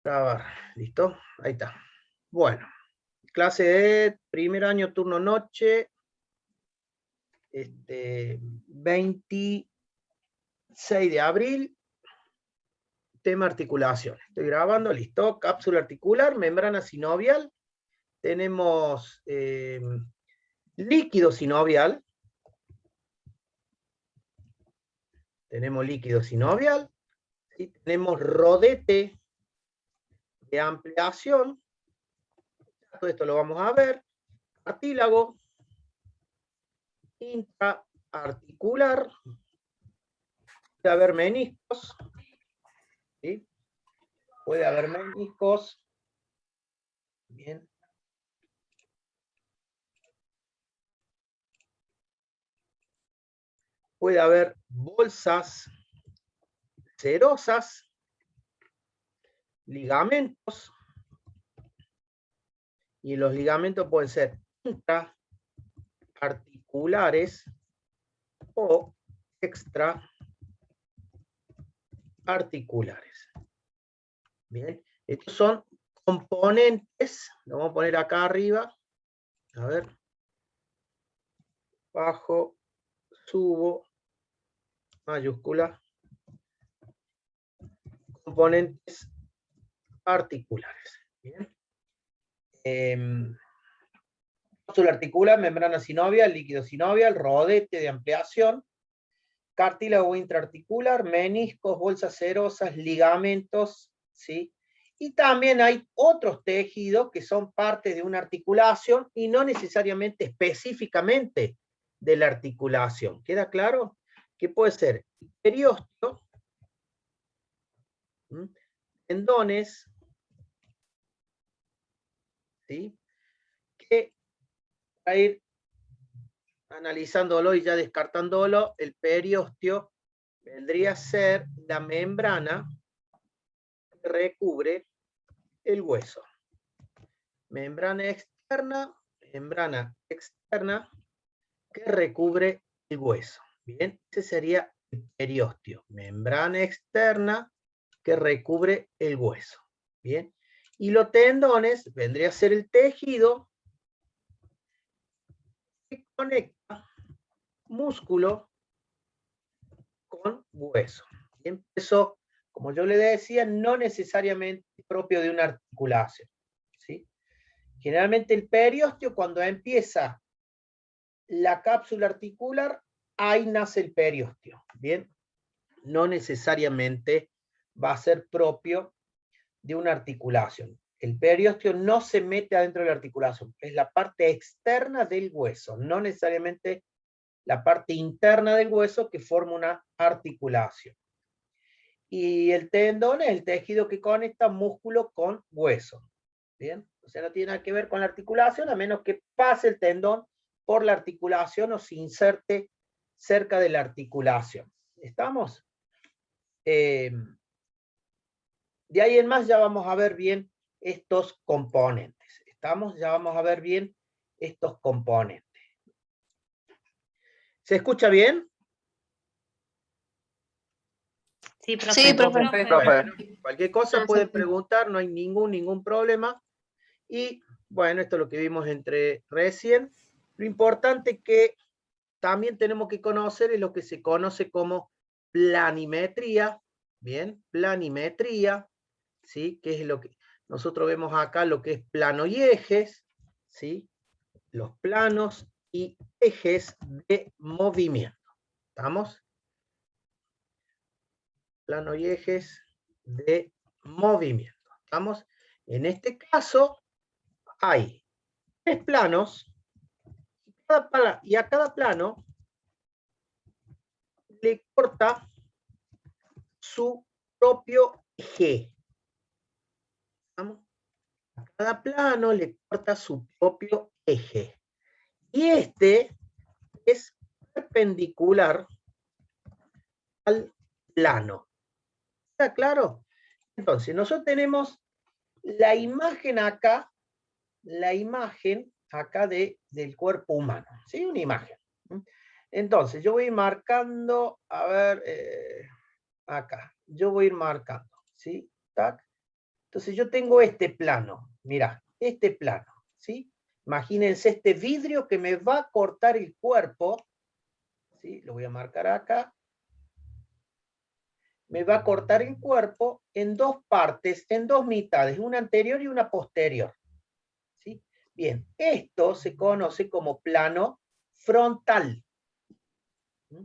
Grabar, ¿listo? Ahí está. Bueno, clase de primer año, turno noche, 26 de abril, tema articulación. Estoy grabando, listo. Cápsula articular, membrana sinovial. Tenemos líquido sinovial. Tenemos líquido sinovial. ¿Sí? Tenemos rodete de ampliación. Todo esto lo vamos a ver. Cartílago intraarticular. Puede haber meniscos. ¿Sí? Puede haber meniscos. Bien. Puede haber bolsas cerosas, ligamentos, y los ligamentos pueden ser intraarticulares o extraarticulares. Bien, estos son componentes, lo vamos a poner acá arriba, a ver, bajo, subo, mayúscula, componentes articulares. Bien. Cápsula articular, membrana sinovial, líquido sinovial, rodete de ampliación, cartílago intraarticular, meniscos, bolsas cerosas, ligamentos, ¿sí? Y también hay otros tejidos que son parte de una articulación y no necesariamente específicamente de la articulación. ¿Queda claro? Que puede ser periósteo, tendones, ¿sí? Que va a ir analizándolo y ya descartándolo, el periósteo vendría a ser la membrana que recubre el hueso. Membrana externa que recubre el hueso. Bien, ese sería el periósteo. Membrana externa que recubre el hueso. Bien, y los tendones vendría a ser el tejido que conecta músculo con hueso. Bien, eso, como yo le decía, no necesariamente es propio de una articulación. ¿Sí? Generalmente el periósteo, cuando empieza la cápsula articular, ahí nace el periósteo. Bien, no necesariamente va a ser propio de una articulación. El periósteo no se mete adentro de la articulación, es la parte externa del hueso, no necesariamente la parte interna del hueso que forma una articulación. Y el tendón es el tejido que conecta músculo con hueso. Bien, o sea, no tiene nada que ver con la articulación, a menos que pase el tendón por la articulación o se inserte cerca de la articulación. ¿Estamos? De ahí en más ya vamos a ver bien estos componentes. ¿Estamos? Ya vamos a ver bien estos componentes. ¿Se escucha bien? Sí, profe. Sí, profe. Bueno, cualquier cosa pueden preguntar, no hay ningún problema. Y bueno, esto es lo que vimos entre recién. Lo importante que también tenemos que conocer es lo que se conoce como planimetría. Bien, planimetría, ¿sí? Que es lo que nosotros vemos acá, lo que es plano y ejes, ¿sí? Los planos y ejes de movimiento. ¿Estamos? Plano y ejes de movimiento. ¿Estamos? En este caso hay 3 planos y a cada plano le corta su propio eje. ¿Estamos? A cada plano le corta su propio eje. Y este es perpendicular al plano. ¿Está claro? Entonces, nosotros tenemos la imagen acá del cuerpo humano. ¿Sí? Una imagen. Entonces, yo voy a ir marcando, a ver, acá. Yo voy a ir marcando. ¿Sí? Tac. Entonces yo tengo este plano, mirá, este plano, ¿sí? Imagínense este vidrio que me va a cortar el cuerpo, ¿sí? Lo voy a marcar acá. Me va a cortar el cuerpo en dos partes, en dos mitades, una anterior y una posterior, ¿sí? Bien, esto se conoce como plano frontal. ¿Mm?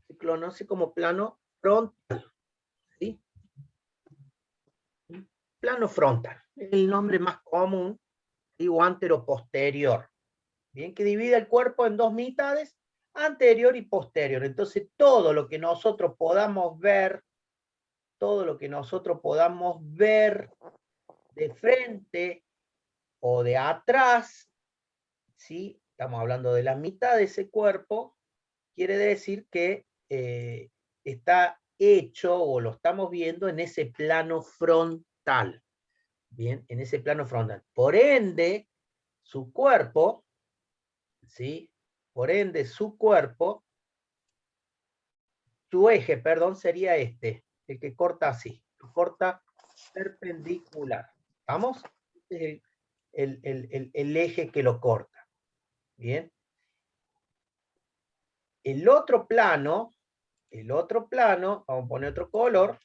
Se conoce como plano frontal, ¿sí? Plano frontal, es el nombre más común, digo antero-posterior. Bien, que divide el cuerpo en dos mitades, anterior y posterior. Entonces, todo lo que nosotros podamos ver, todo lo que nosotros podamos ver de frente o de atrás, ¿sí? Estamos hablando de la mitad de ese cuerpo, quiere decir que está hecho o lo estamos viendo en ese plano frontal. Bien, en ese plano frontal. Por ende, su cuerpo, ¿sí? Por ende, su cuerpo, su eje, perdón, sería este, el que corta así, corta perpendicular. ¿Vamos? Este es el eje que lo corta. Bien. El otro plano, vamos a poner otro color,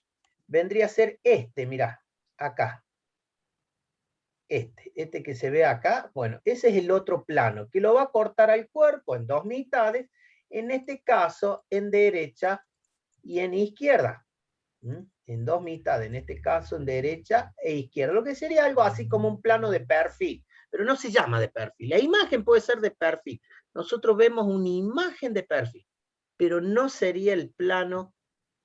vendría a ser este, mirá, acá. Este que se ve acá, bueno, ese es el otro plano, que lo va a cortar al cuerpo en dos mitades, en este caso en derecha y en izquierda. En dos mitades, en este caso en derecha e izquierda, lo que sería algo así como un plano de perfil, pero no se llama de perfil. La imagen puede ser de perfil. Nosotros vemos una imagen de perfil, pero no sería el plano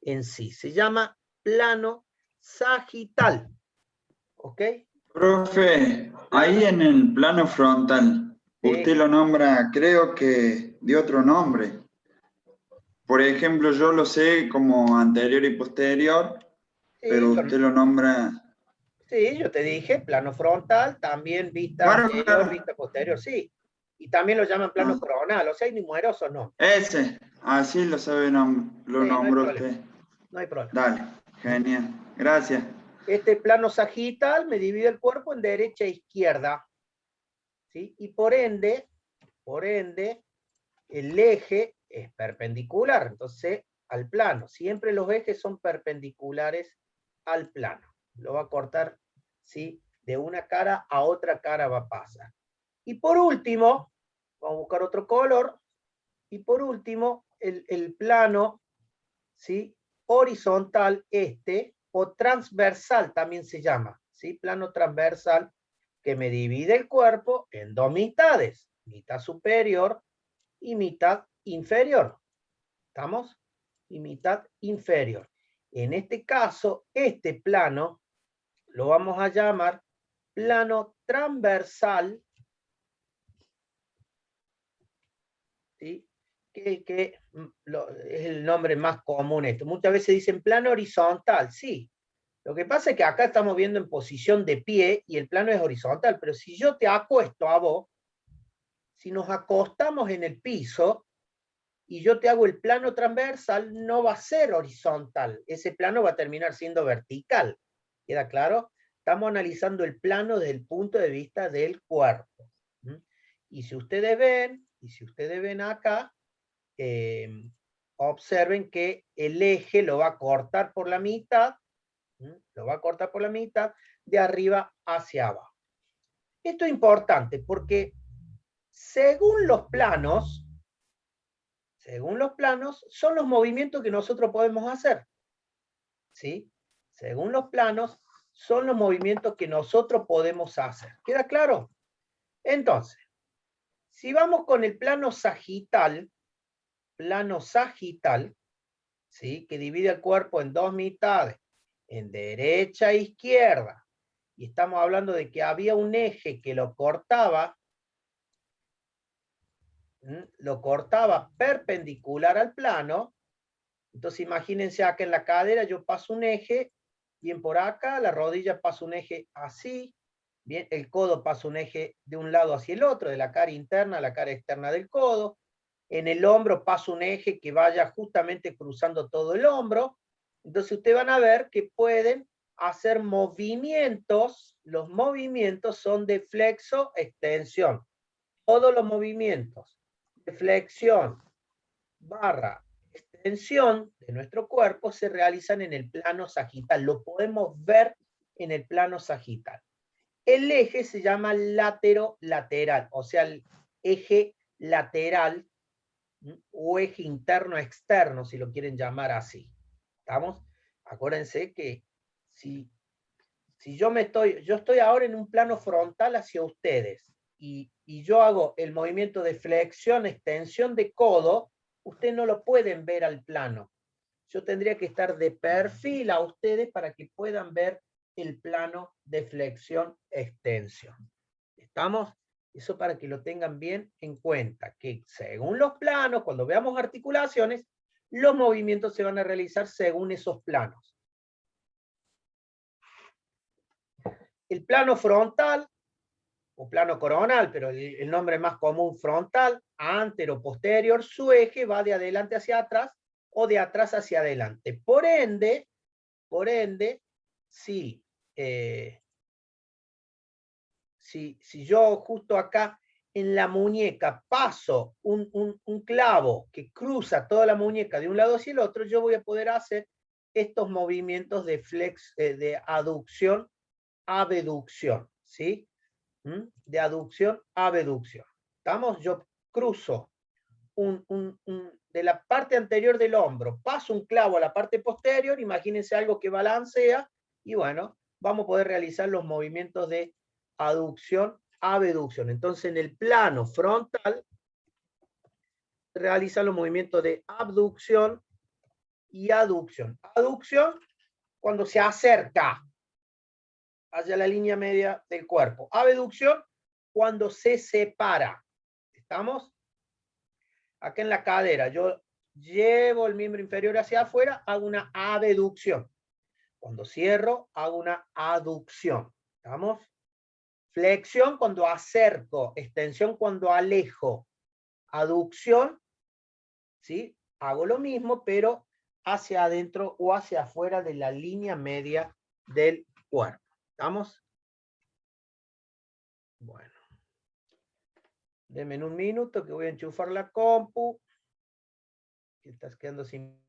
en sí. Se llama plano sagital. ¿Ok? Profe, ahí en el plano frontal, usted Sí, lo nombra, creo que de otro nombre. Por ejemplo, yo lo sé como anterior y posterior, pero sí, usted lo nombra... sí, yo te dije, plano frontal, también vista Claro, anterior, claro. vista posterior, sí. Y también lo llaman plano Ah, coronal, o sea, hay numerosos nombres. ese, así lo sabe, lo Sí, no hay nombró problema, usted. no hay problema. Dale, genial. Gracias. Este plano sagital me divide el cuerpo en derecha e izquierda, ¿sí? Y por ende, el eje es perpendicular, entonces, al plano. Siempre los ejes son perpendiculares al plano. Lo va a cortar, ¿sí? De una cara a otra cara va a pasar. Y por último, vamos a buscar otro color, y por último, el plano, ¿sí? Horizontal o transversal también se llama, ¿sí? Plano transversal que me divide el cuerpo en dos mitades, mitad superior y mitad inferior. ¿Estamos? Y mitad inferior. En este caso, este plano lo vamos a llamar plano transversal, ¿sí? Que es el nombre más común esto. Muchas veces dicen plano horizontal, sí. Lo que pasa es que acá estamos viendo en posición de pie y el plano es horizontal, pero si yo te acuesto a vos, si nos acostamos en el piso y yo te hago el plano transversal, no va a ser horizontal. Ese plano va a terminar siendo vertical. ¿Queda claro? Estamos analizando el plano desde el punto de vista del cuerpo. Y si ustedes ven acá, observen que el eje lo va a cortar por la mitad, lo va a cortar por la mitad de arriba hacia abajo. Esto es importante porque según los planos, son los movimientos que nosotros podemos hacer. ¿Sí? Según los planos, son los movimientos que nosotros podemos hacer. ¿Queda claro? Entonces, si vamos con el plano sagital, ¿sí? Que divide el cuerpo en dos mitades, en derecha e izquierda, y estamos hablando de que había un eje que lo cortaba perpendicular al plano. Entonces imagínense acá en la cadera yo paso un eje, bien por acá, la rodilla pasa un eje así, bien, el codo pasa un eje de un lado hacia el otro, de la cara interna a la cara externa del codo, en el hombro pasa un eje que vaya justamente cruzando todo el hombro. Entonces ustedes van a ver que pueden hacer movimientos, los movimientos son de flexo-extensión. Todos los movimientos de flexión barra extensión de nuestro cuerpo se realizan en el plano sagital. Lo podemos ver en el plano sagital. El eje se llama lateral, o sea, el eje lateral o eje interno-externo, si lo quieren llamar así. ¿Estamos? Acuérdense que si yo estoy ahora en un plano frontal hacia ustedes y yo hago el movimiento de flexión, extensión de codo, ustedes no lo pueden ver al plano. Yo tendría que estar de perfil a ustedes para que puedan ver el plano de flexión, extensión. ¿Estamos? Eso para que lo tengan bien en cuenta, que según los planos, cuando veamos articulaciones, los movimientos se van a realizar según esos planos. El plano frontal, o plano coronal, pero el nombre más común frontal, antero, posterior, su eje va de adelante hacia atrás o de atrás hacia adelante. Por ende, si yo justo acá en la muñeca paso un clavo que cruza toda la muñeca de un lado hacia el otro, yo voy a poder hacer estos movimientos de de aducción, abducción, ¿sí? De aducción, abducción. ¿Estamos? Yo cruzo de la parte anterior del hombro, paso un clavo a la parte posterior, imagínense algo que balancea, y bueno, vamos a poder realizar los movimientos de aducción, abducción. Entonces, en el plano frontal, realiza los movimientos de abducción y aducción. Aducción, cuando se acerca hacia la línea media del cuerpo. Abducción, cuando se separa. ¿Estamos? Acá en la cadera, yo llevo el miembro inferior hacia afuera, hago una abducción. Cuando cierro, hago una aducción. ¿Estamos? Flexión cuando acerco, extensión cuando alejo, aducción, ¿sí? Hago lo mismo, pero hacia adentro o hacia afuera de la línea media del cuerpo. ¿Estamos? Bueno. Denme un minuto que voy a enchufar la compu. Que estás quedando sin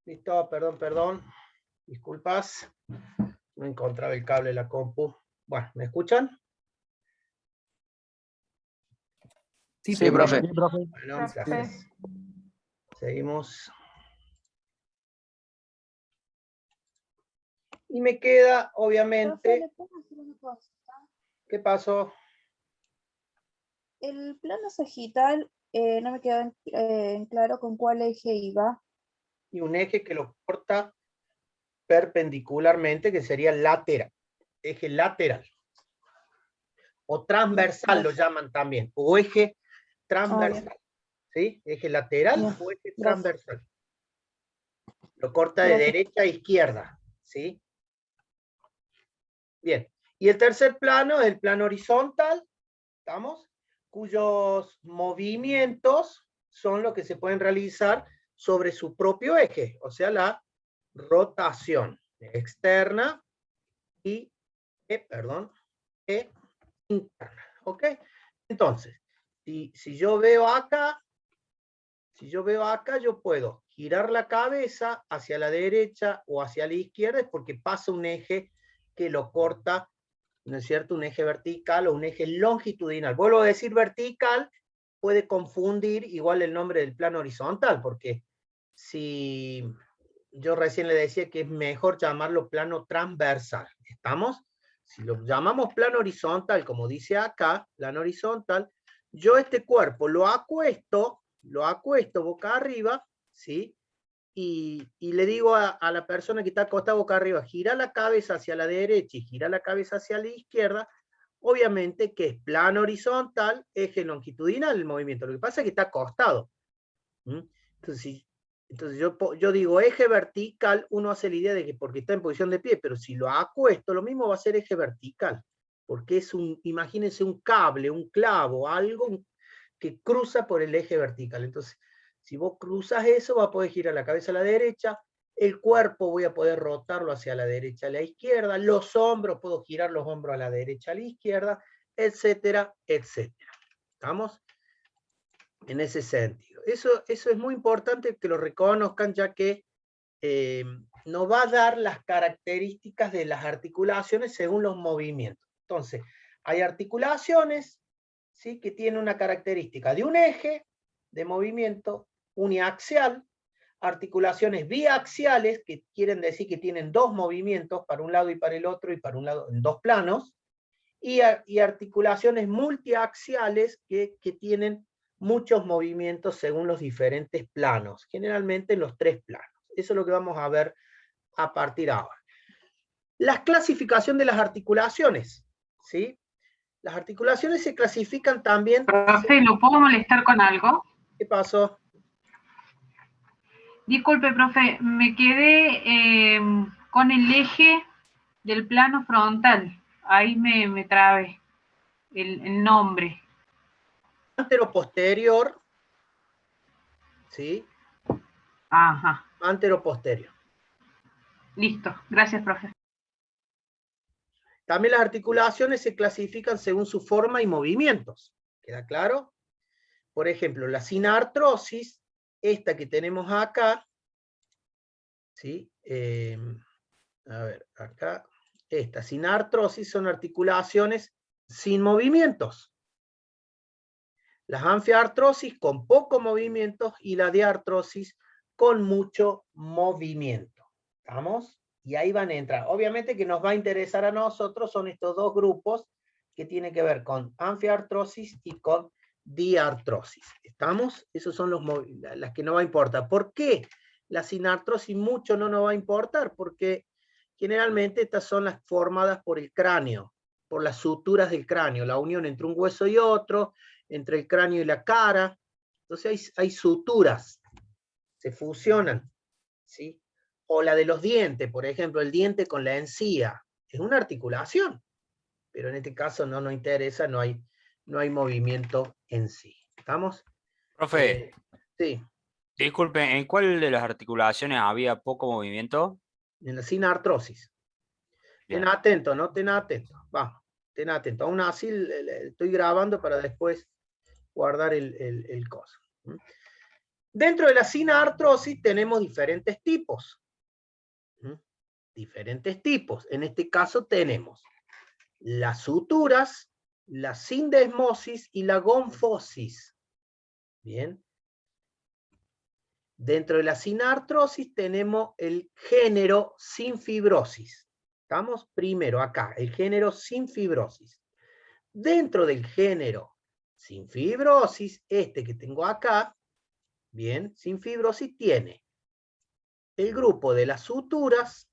Listo, perdón. Disculpas. No encontraba el cable de la compu. Bueno, ¿me escuchan? Sí, Sí, profe. Bueno, Profe. gracias. Seguimos. Y me queda, Profe, obviamente, ¿le puedo hacer una consulta? ¿qué pasó? El plano sagital no me quedó en claro con cuál eje iba. Y un eje que lo corta perpendicularmente, que sería lateral. Eje lateral. O transversal lo llaman también. O eje transversal. ¿Sí? Eje lateral Bien, o eje gracias. transversal. Lo corta de Gracias. derecha a izquierda. ¿Sí? Bien. Y el tercer plano es el plano horizontal. ¿Estamos? Cuyos movimientos son los que se pueden realizar sobre su propio eje. O sea, la rotación externa y interna. ¿Ok? Entonces, si yo veo acá, yo puedo girar la cabeza hacia la derecha o hacia la izquierda, es porque pasa un eje que lo corta, ¿no es cierto? Un eje vertical o un eje longitudinal. Vuelvo a decir vertical, puede confundir igual el nombre del plano horizontal, porque si yo recién le decía que es mejor llamarlo plano transversal. ¿Estamos? Si lo llamamos plano horizontal, como dice acá, plano horizontal, yo este cuerpo lo acuesto boca arriba, ¿sí? Y le digo a la persona que está acostada boca arriba, gira la cabeza hacia la derecha y gira la cabeza hacia la izquierda, obviamente que es plano horizontal, eje longitudinal el movimiento. Lo que pasa es que está acostado. Entonces, yo digo eje vertical, uno hace la idea de que porque está en posición de pie, pero si lo acuesto, lo mismo va a ser eje vertical, porque es imagínense un cable, un clavo, algo que cruza por el eje vertical. Entonces, si vos cruzas eso, va a poder girar la cabeza a la derecha, el cuerpo voy a poder rotarlo hacia la derecha a la izquierda, los hombros, puedo girar los hombros a la derecha a la izquierda, etcétera, etcétera. ¿Estamos? En ese sentido. Eso es muy importante que lo reconozcan, ya que nos va a dar las características de las articulaciones según los movimientos. Entonces, hay articulaciones, ¿sí?, que tienen una característica de un eje de movimiento uniaxial, articulaciones biaxiales, que quieren decir que tienen dos movimientos, para un lado y para el otro, y para un lado en dos planos, y articulaciones multiaxiales que tienen muchos movimientos según los diferentes planos, generalmente en los tres planos. Eso es lo que vamos a ver a partir de ahora. La clasificación de las articulaciones, ¿sí? Las articulaciones se clasifican también... Profe, ¿lo puedo molestar con algo? ¿Qué pasó? Disculpe, profe, me quedé con el eje del plano frontal. Ahí me trabé el nombre. Antero-posterior, ¿sí? Ajá. Antero-posterior. Listo. Gracias, profe. También las articulaciones se clasifican según su forma y movimientos. ¿Queda claro? Por ejemplo, la sinartrosis, esta que tenemos acá, ¿sí? A ver, acá, esta sinartrosis son articulaciones sin movimientos. Las anfiartrosis con poco movimiento y la diartrosis con mucho movimiento. ¿Estamos? Y ahí van a entrar. Obviamente que nos va a interesar a nosotros son estos dos grupos que tienen que ver con anfiartrosis y con diartrosis. ¿Estamos? Esos son las que no va a importar. ¿Por qué la sinartrosis mucho no nos va a importar? Porque generalmente estas son las formadas por el cráneo, por las suturas del cráneo, la unión entre un hueso y otro, entre el cráneo y la cara. Entonces hay suturas, se fusionan, ¿sí? O la de los dientes, por ejemplo, el diente con la encía, es una articulación, pero en este caso no nos interesa, no hay movimiento en sí. ¿Estamos? Profe, Sí, disculpe, ¿en cuál de las articulaciones había poco movimiento? en la sinartrosis. Bien. Ten atento, ¿no? Ten atento. Vamos, ten atento. Aún así estoy grabando para después guardar el coso. Dentro de la sinartrosis tenemos diferentes tipos. Diferentes tipos. En este caso tenemos las suturas, la sindesmosis y la gonfosis. Bien. Dentro de la sinartrosis tenemos el género sin fibrosis. Estamos primero acá, el género sin fibrosis. Dentro del género sin fibrosis, este que tengo acá, bien, sin fibrosis tiene el grupo de las suturas,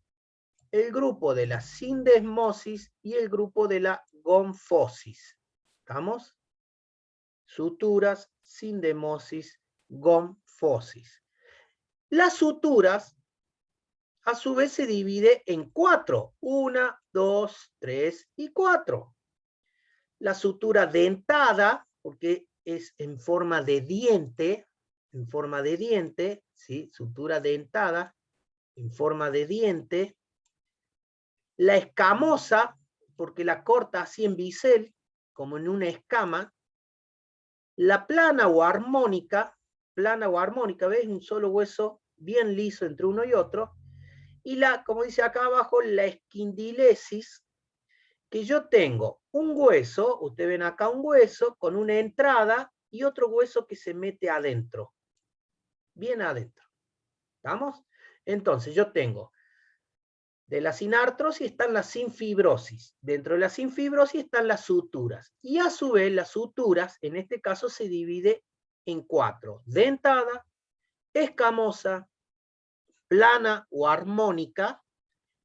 el grupo de la sindesmosis y el grupo de la gonfosis. ¿Estamos? Suturas, sindesmosis, gonfosis. Las suturas, a su vez, se divide en 4. 1, 2, 3 y 4. La sutura dentada, porque es en forma de diente, ¿sí? Sutura dentada, en forma de diente. La escamosa, porque la corta así en bisel, como en una escama. La plana o armónica, ¿ves? Un solo hueso bien liso entre uno y otro. Y la, como dice acá abajo, la esquindilesis, que yo tengo un hueso, ustedes ven acá un hueso con una entrada y otro hueso que se mete adentro. Bien adentro. ¿Estamos? Entonces yo tengo de la sinartrosis están las sinfibrosis. Dentro de la sinfibrosis están las suturas. Y a su vez las suturas, en este caso, se divide en 4. Dentada, escamosa, plana o armónica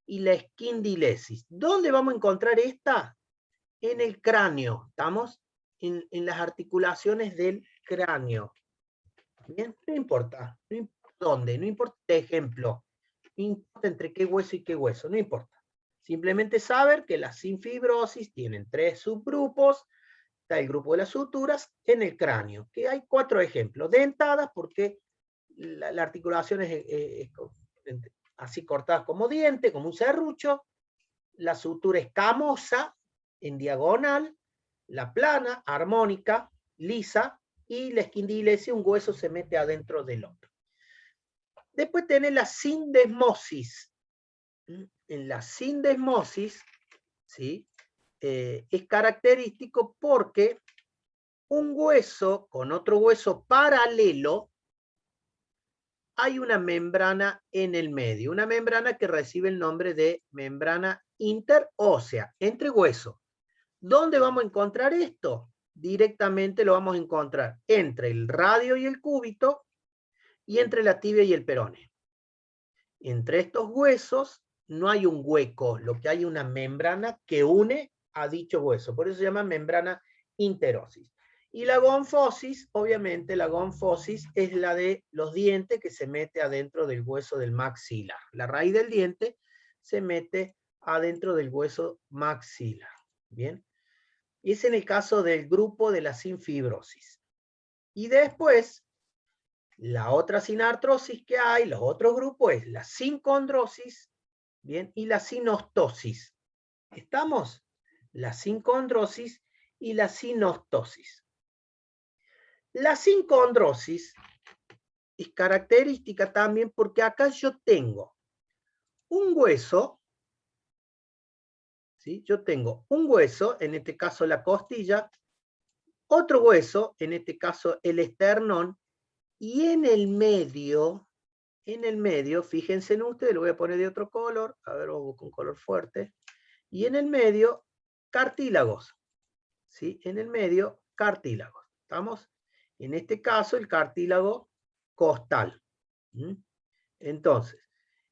y la esquindilesis. ¿Dónde vamos a encontrar esta? En el cráneo. ¿Estamos? En las articulaciones del cráneo. Bien, no importa. No importa dónde, no importa el ejemplo. No importa entre qué hueso y qué hueso, no importa. Simplemente saber que las sinfibrosis tienen 3 subgrupos. Está el grupo de las suturas en el cráneo, que hay 4 ejemplos. Dentadas, porque la articulación es así cortada como diente, como un serrucho. La sutura escamosa, en diagonal. La plana, armónica, lisa. Y la esquindilesis, un hueso se mete adentro del otro. Después tenés la sindesmosis. En la sindesmosis, ¿sí? Es característico porque un hueso con otro hueso paralelo, hay una membrana en el medio. Una membrana que recibe el nombre de membrana interósea, entre huesos. ¿Dónde vamos a encontrar esto? Directamente lo vamos a encontrar entre el radio y el cúbito, y entre la tibia y el peroné. Entre estos huesos no hay un hueco, lo que hay es una membrana que une a dicho hueso. Por eso se llama membrana interósis. Y la gonfosis, obviamente la gonfosis es la de los dientes que se mete adentro del hueso del maxilar. La raíz del diente se mete adentro del hueso maxilar. ¿Bien? Y es en el caso del grupo de la sinfibrosis. Y después, la otra sinartrosis que hay, los otros grupos, es la sincondrosis, ¿bien? Y la sinostosis. ¿Estamos? La sincondrosis y la sinostosis. La sincondrosis es característica también porque acá yo tengo un hueso, ¿sí? Yo tengo un hueso, en este caso la costilla, otro hueso, en este caso el esternón, y en el medio, fíjense en ustedes, lo voy a poner de otro color, a ver, vamos con color fuerte, y en el medio, cartílagos, ¿sí? En el medio, cartílagos, ¿estamos? En este caso, el cartílago costal. Entonces,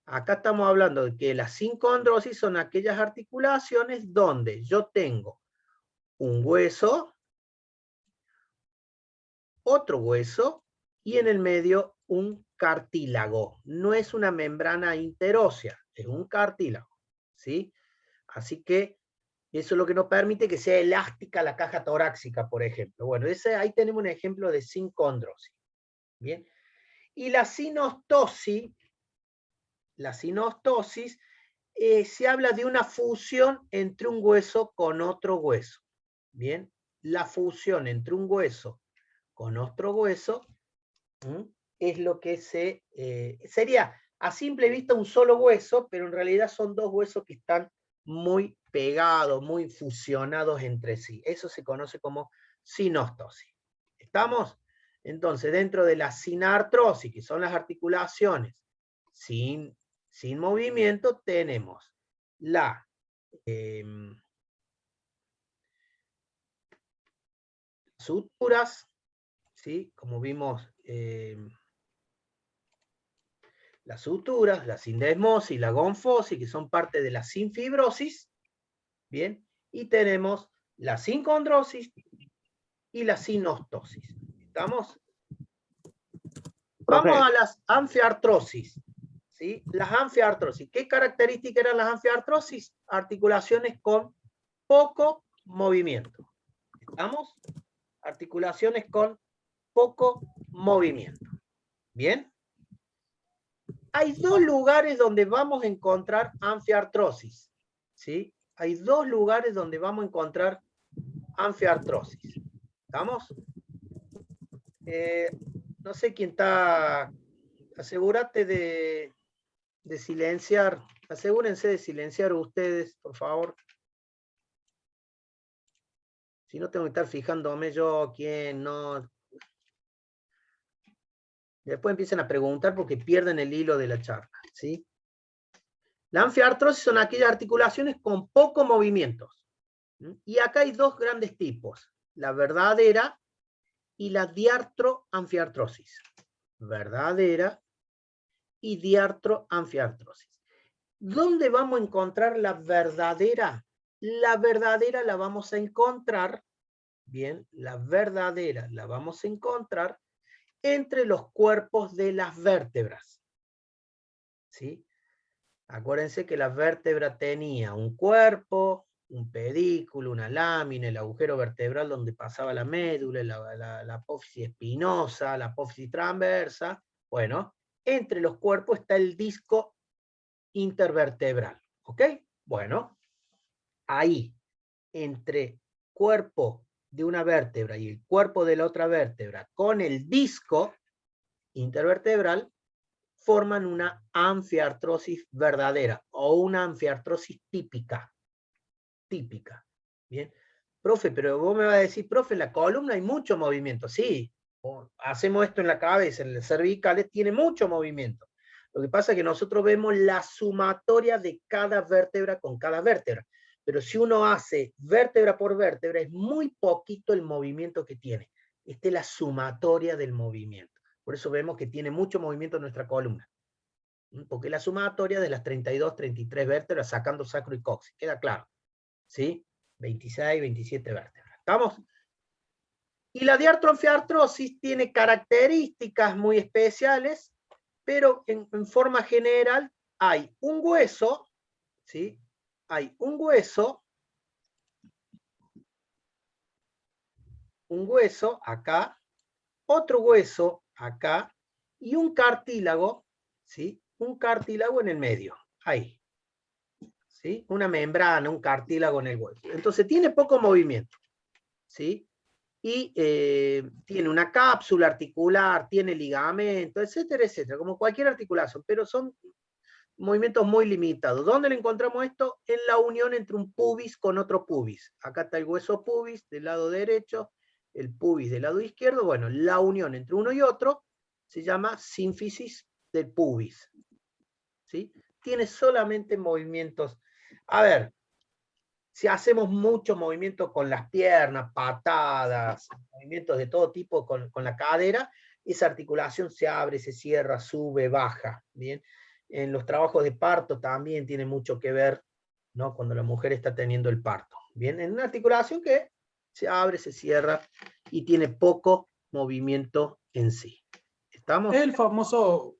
acá estamos hablando de que las sincondrosis son aquellas articulaciones donde yo tengo un hueso, otro hueso, y en el medio un cartílago. No es una membrana interósea, es un cartílago, ¿sí? Así que eso es lo que nos permite que sea elástica la caja torácica, por ejemplo. Bueno, ahí tenemos un ejemplo de sincondrosis. ¿Bien? Y la sinostosis se habla de una fusión entre un hueso con otro hueso. ¿Bien? La fusión entre un hueso con otro hueso es lo que sería a simple vista un solo hueso, pero en realidad son dos huesos que están muy pegados, muy fusionados entre sí. Eso se conoce como sinostosis. ¿Estamos? Entonces, dentro de la sinartrosis, que son las articulaciones sin movimiento, tenemos las suturas, ¿sí? Como vimos, las suturas, la sindesmosis, la gonfosis, que son parte de la sinfibrosis, ¿bien? Y tenemos la sincondrosis y la sinostosis. ¿Estamos? Profe. Vamos a las anfiartrosis, ¿sí? Las anfiartrosis. ¿Qué características eran las anfiartrosis? Articulaciones con poco movimiento. ¿Estamos? Articulaciones con poco movimiento. ¿Bien? Hay dos lugares donde vamos a encontrar anfiartrosis, ¿sí? Hay dos lugares donde vamos a encontrar anfiartrosis. ¿Estamos? No sé quién está... Asegúrate de silenciar. Asegúrense de silenciar ustedes, por favor. Si no, tengo que estar fijándome yo quién no... Después empiezan a preguntar porque pierden el hilo de la charla, ¿sí? La anfiartrosis son aquellas articulaciones con poco movimiento. Y acá hay dos grandes tipos, la verdadera y la diartroanfiartrosis. Verdadera y diartroanfiartrosis. ¿Dónde vamos a encontrar la verdadera? La verdadera la vamos a encontrar, bien, la verdadera la vamos a encontrar entre los cuerpos de las vértebras. ¿Sí? Acuérdense que la vértebra tenía un cuerpo, un pedículo, una lámina, el agujero vertebral donde pasaba la médula, la apófisis espinosa, la apófisis transversa. Bueno, entre los cuerpos está el disco intervertebral. ¿Ok? Bueno, ahí, entre cuerpo de una vértebra y el cuerpo de la otra vértebra con el disco intervertebral, forman una anfiartrosis verdadera o una anfiartrosis típica. Típica. Bien. Profe, pero vos me vas a decir, profe, en la columna hay mucho movimiento. Sí, hacemos esto en la cabeza, en las cervicales tiene mucho movimiento. Lo que pasa es que nosotros vemos la sumatoria de cada vértebra con cada vértebra. Pero si uno hace vértebra por vértebra, es muy poquito el movimiento que tiene. Esta es la sumatoria del movimiento. Por eso vemos que tiene mucho movimiento en nuestra columna. Porque es la sumatoria de las 32, 33 vértebras, sacando sacro y coxis. ¿Queda claro? ¿Sí? 26, 27 vértebras. ¿Estamos? Y la diartroanfiartrosis tiene características muy especiales, pero en forma general hay un hueso, ¿sí? Hay un hueso acá, otro hueso acá, y un cartílago, ¿sí? Un cartílago en el medio, ahí. ¿Sí? Una membrana, un cartílago en el hueso. Entonces tiene poco movimiento, ¿sí? Y tiene una cápsula articular, tiene ligamento, etcétera, etcétera, como cualquier articulación, pero son movimientos muy limitados. ¿Dónde le encontramos esto? En la unión entre un pubis con otro pubis. Acá está el hueso pubis del lado derecho, el pubis del lado izquierdo. Bueno, la unión entre uno y otro se llama sínfisis del pubis. ¿Sí? Tiene solamente movimientos. A ver, si hacemos mucho movimiento con las piernas, patadas, movimientos de todo tipo con la cadera, esa articulación se abre, se cierra, sube, baja. ¿Bien? En los trabajos de parto también tiene mucho que ver, ¿no? Cuando la mujer está teniendo el parto. ¿Bien? En una articulación que se abre, se cierra y tiene poco movimiento en sí. ¿Estamos? El famoso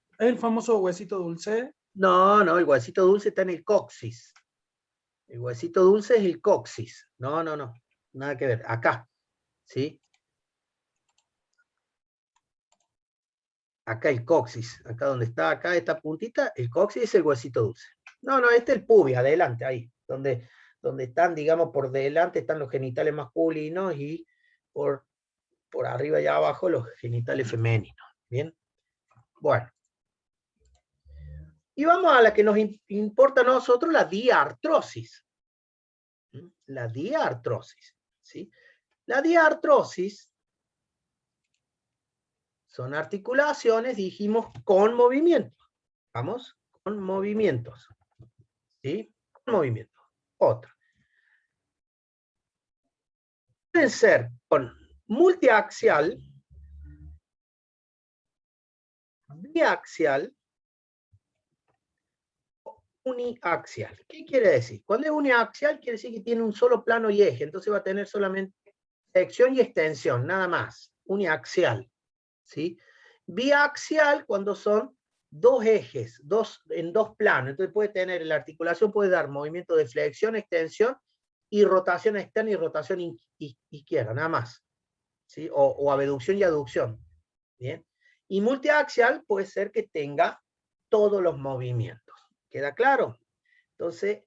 huesito dulce. No, el huesito dulce está en el coxis. El huesito dulce es el coxis. No, nada que ver. Acá, ¿sí? Acá el coxis, acá donde está, acá esta puntita, el coxis es el huesito dulce. No, este es el pubis, adelante, ahí, donde están, digamos, por delante están los genitales masculinos y por arriba y abajo los genitales femeninos. ¿Bien? Bueno. Y vamos a la que nos importa a nosotros, la diartrosis. La diartrosis, ¿sí? La diartrosis son articulaciones, dijimos, con movimiento. Vamos, con movimientos. ¿Sí? Con movimientos. Otra. Pueden ser con multiaxial, biaxial, uniaxial. ¿Qué quiere decir? Cuando es uniaxial, quiere decir que tiene un solo plano y eje, entonces va a tener solamente sección y extensión, nada más. Uniaxial. ¿Sí? Biaxial, cuando son dos ejes, en dos planos. Entonces puede tener, la articulación puede dar movimiento de flexión, extensión, y rotación externa y rotación izquierda, nada más. ¿Sí? O abducción y aducción. ¿Bien? Y multiaxial puede ser que tenga todos los movimientos. ¿Queda claro? Entonces,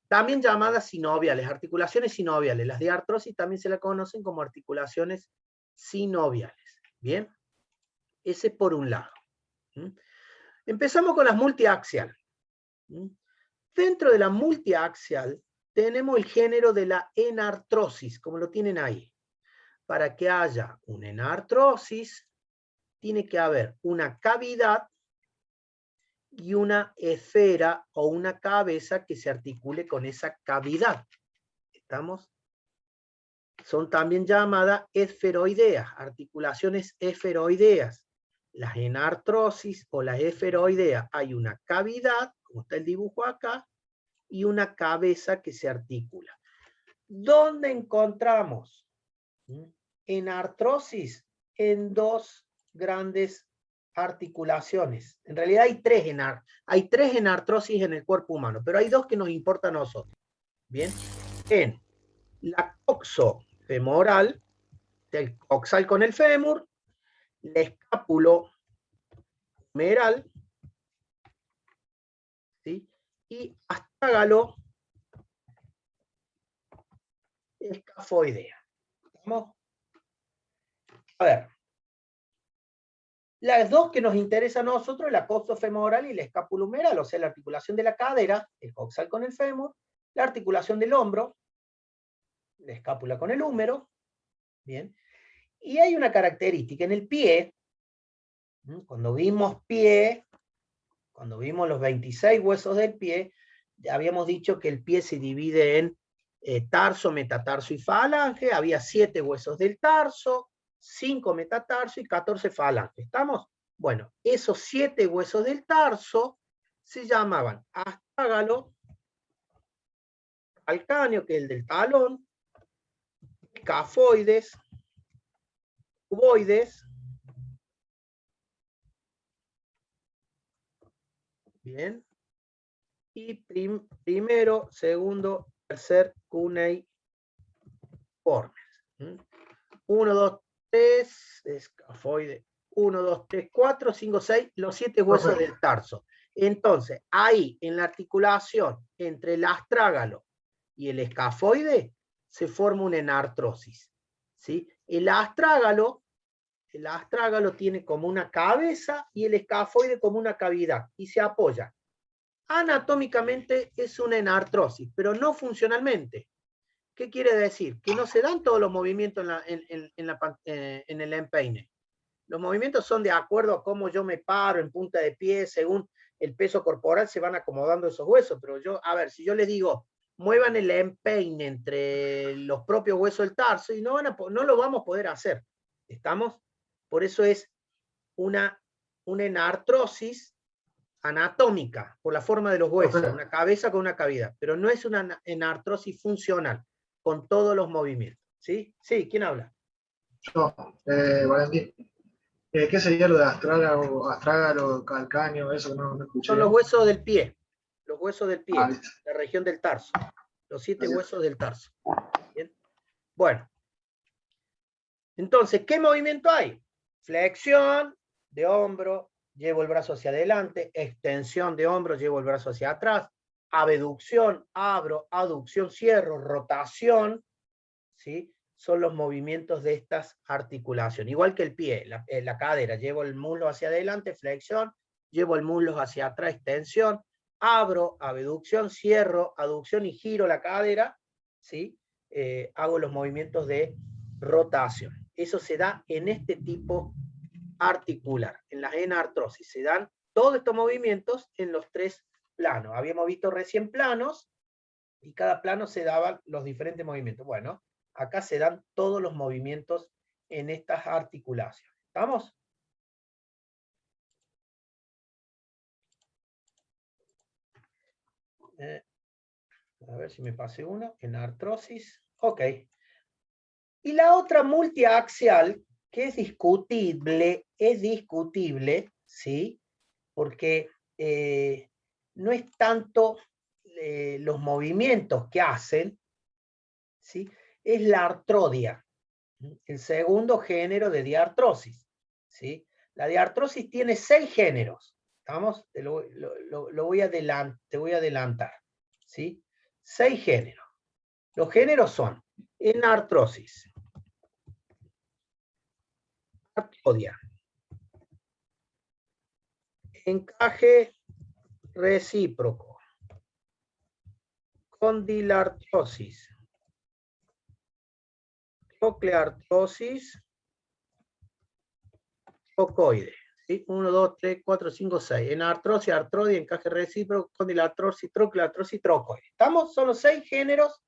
también llamadas sinoviales, articulaciones sinoviales. Las de artrosis también se las conocen como articulaciones sinoviales. ¿Bien? Ese por un lado. Empezamos con las multiaxial. Dentro de la multiaxial tenemos el género de la enartrosis, como lo tienen ahí. Para que haya una enartrosis, tiene que haber una cavidad y una esfera o una cabeza que se articule con esa cavidad. ¿Estamos? Son también llamadas esferoideas, articulaciones esferoideas. Las enartrosis o las esferoideas, hay una cavidad, como está el dibujo acá, y una cabeza que se articula. ¿Dónde encontramos enartrosis? En dos grandes articulaciones. En realidad hay tres enartrosis en el cuerpo humano, pero hay dos que nos importan a nosotros. Bien, en la coxofemoral, del coxal con el fémur, la escapulohumeral, ¿sí? Y astrágalo escafoidea. ¿Vamos? A ver. Las dos que nos interesan a nosotros, la coxofemoral y la escapulohumeral, o sea, la articulación de la cadera, el coxal con el fémur, la articulación del hombro, la escápula con el húmero, bien. Y hay una característica en el pie, cuando vimos pie, cuando vimos los 26 huesos del pie, ya habíamos dicho que el pie se divide en tarso, metatarso y falange, había 7 huesos del tarso, 5 metatarso y 14 falange. ¿Estamos? Bueno, esos 7 huesos del tarso se llamaban astrágalo, calcáneo, que es el del talón, escafoides, cuboides, bien, y primero, segundo, tercer cuneiformes. 1, 2, 3, escafoide, 1, 2, 3, 4, 5, 6, los 7 huesos del tarso. Entonces, ahí, en la articulación entre el astrágalo y el escafoide, se forma una enartrosis. ¿Sí? El astrágalo tiene como una cabeza y el escafoide como una cavidad, y se apoya. Anatómicamente es una enartrosis, pero no funcionalmente. ¿Qué quiere decir? Que no se dan todos los movimientos en el empeine. Los movimientos son de acuerdo a cómo yo me paro en punta de pie, según el peso corporal se van acomodando esos huesos. Pero yo, a ver, si yo les digo, muevan el empeine entre los propios huesos del tarso, y no lo vamos a poder hacer. ¿Estamos? Por eso es una enartrosis anatómica, por la forma de los huesos, una cabeza con una cavidad, pero no es una enartrosis funcional, con todos los movimientos. ¿Sí? Sí, ¿quién habla? Yo, Valentín. ¿Qué sería lo de astrágalo, calcáneo, eso que no escuché? Son los huesos del pie, Ah, la región del tarso, los 7 huesos del tarso. ¿Bien? Bueno, entonces, ¿qué movimiento hay? Flexión de hombro, llevo el brazo hacia adelante, extensión de hombro, llevo el brazo hacia atrás, abducción, abro, aducción, cierro, rotación, ¿sí? son los movimientos de estas articulaciones. Igual que el pie, la cadera, llevo el muslo hacia adelante, flexión, llevo el muslo hacia atrás, extensión, abro, abducción, cierro, aducción y giro la cadera, ¿sí? Hago los movimientos de rotación. Eso se da en este tipo articular, en la enartrosis. Se dan todos estos movimientos en los 3 planos. Habíamos visto recién planos, y cada plano se daban los diferentes movimientos. Bueno, acá se dan todos los movimientos en estas articulaciones. ¿Estamos? A ver si me pasé uno. Enartrosis. Ok. Y la otra multiaxial, que es discutible, ¿sí? Porque no es tanto los movimientos que hacen, ¿sí? Es la artrodia, el segundo género de diartrosis, ¿sí? La diartrosis tiene 6 géneros, ¿estamos? Te voy a adelantar, ¿sí? 6 géneros. Los géneros son enartrosis, artrodia, encaje recíproco, condilartrosis, cocleartrosis, trocoide. ¿Sí? 1, 2, 3, 4, 5, 6. Enartrosis, artrodia, encaje recíproco, condilartrosis, trocleartrosis, trocoide. ¿Estamos? Son los 6 géneros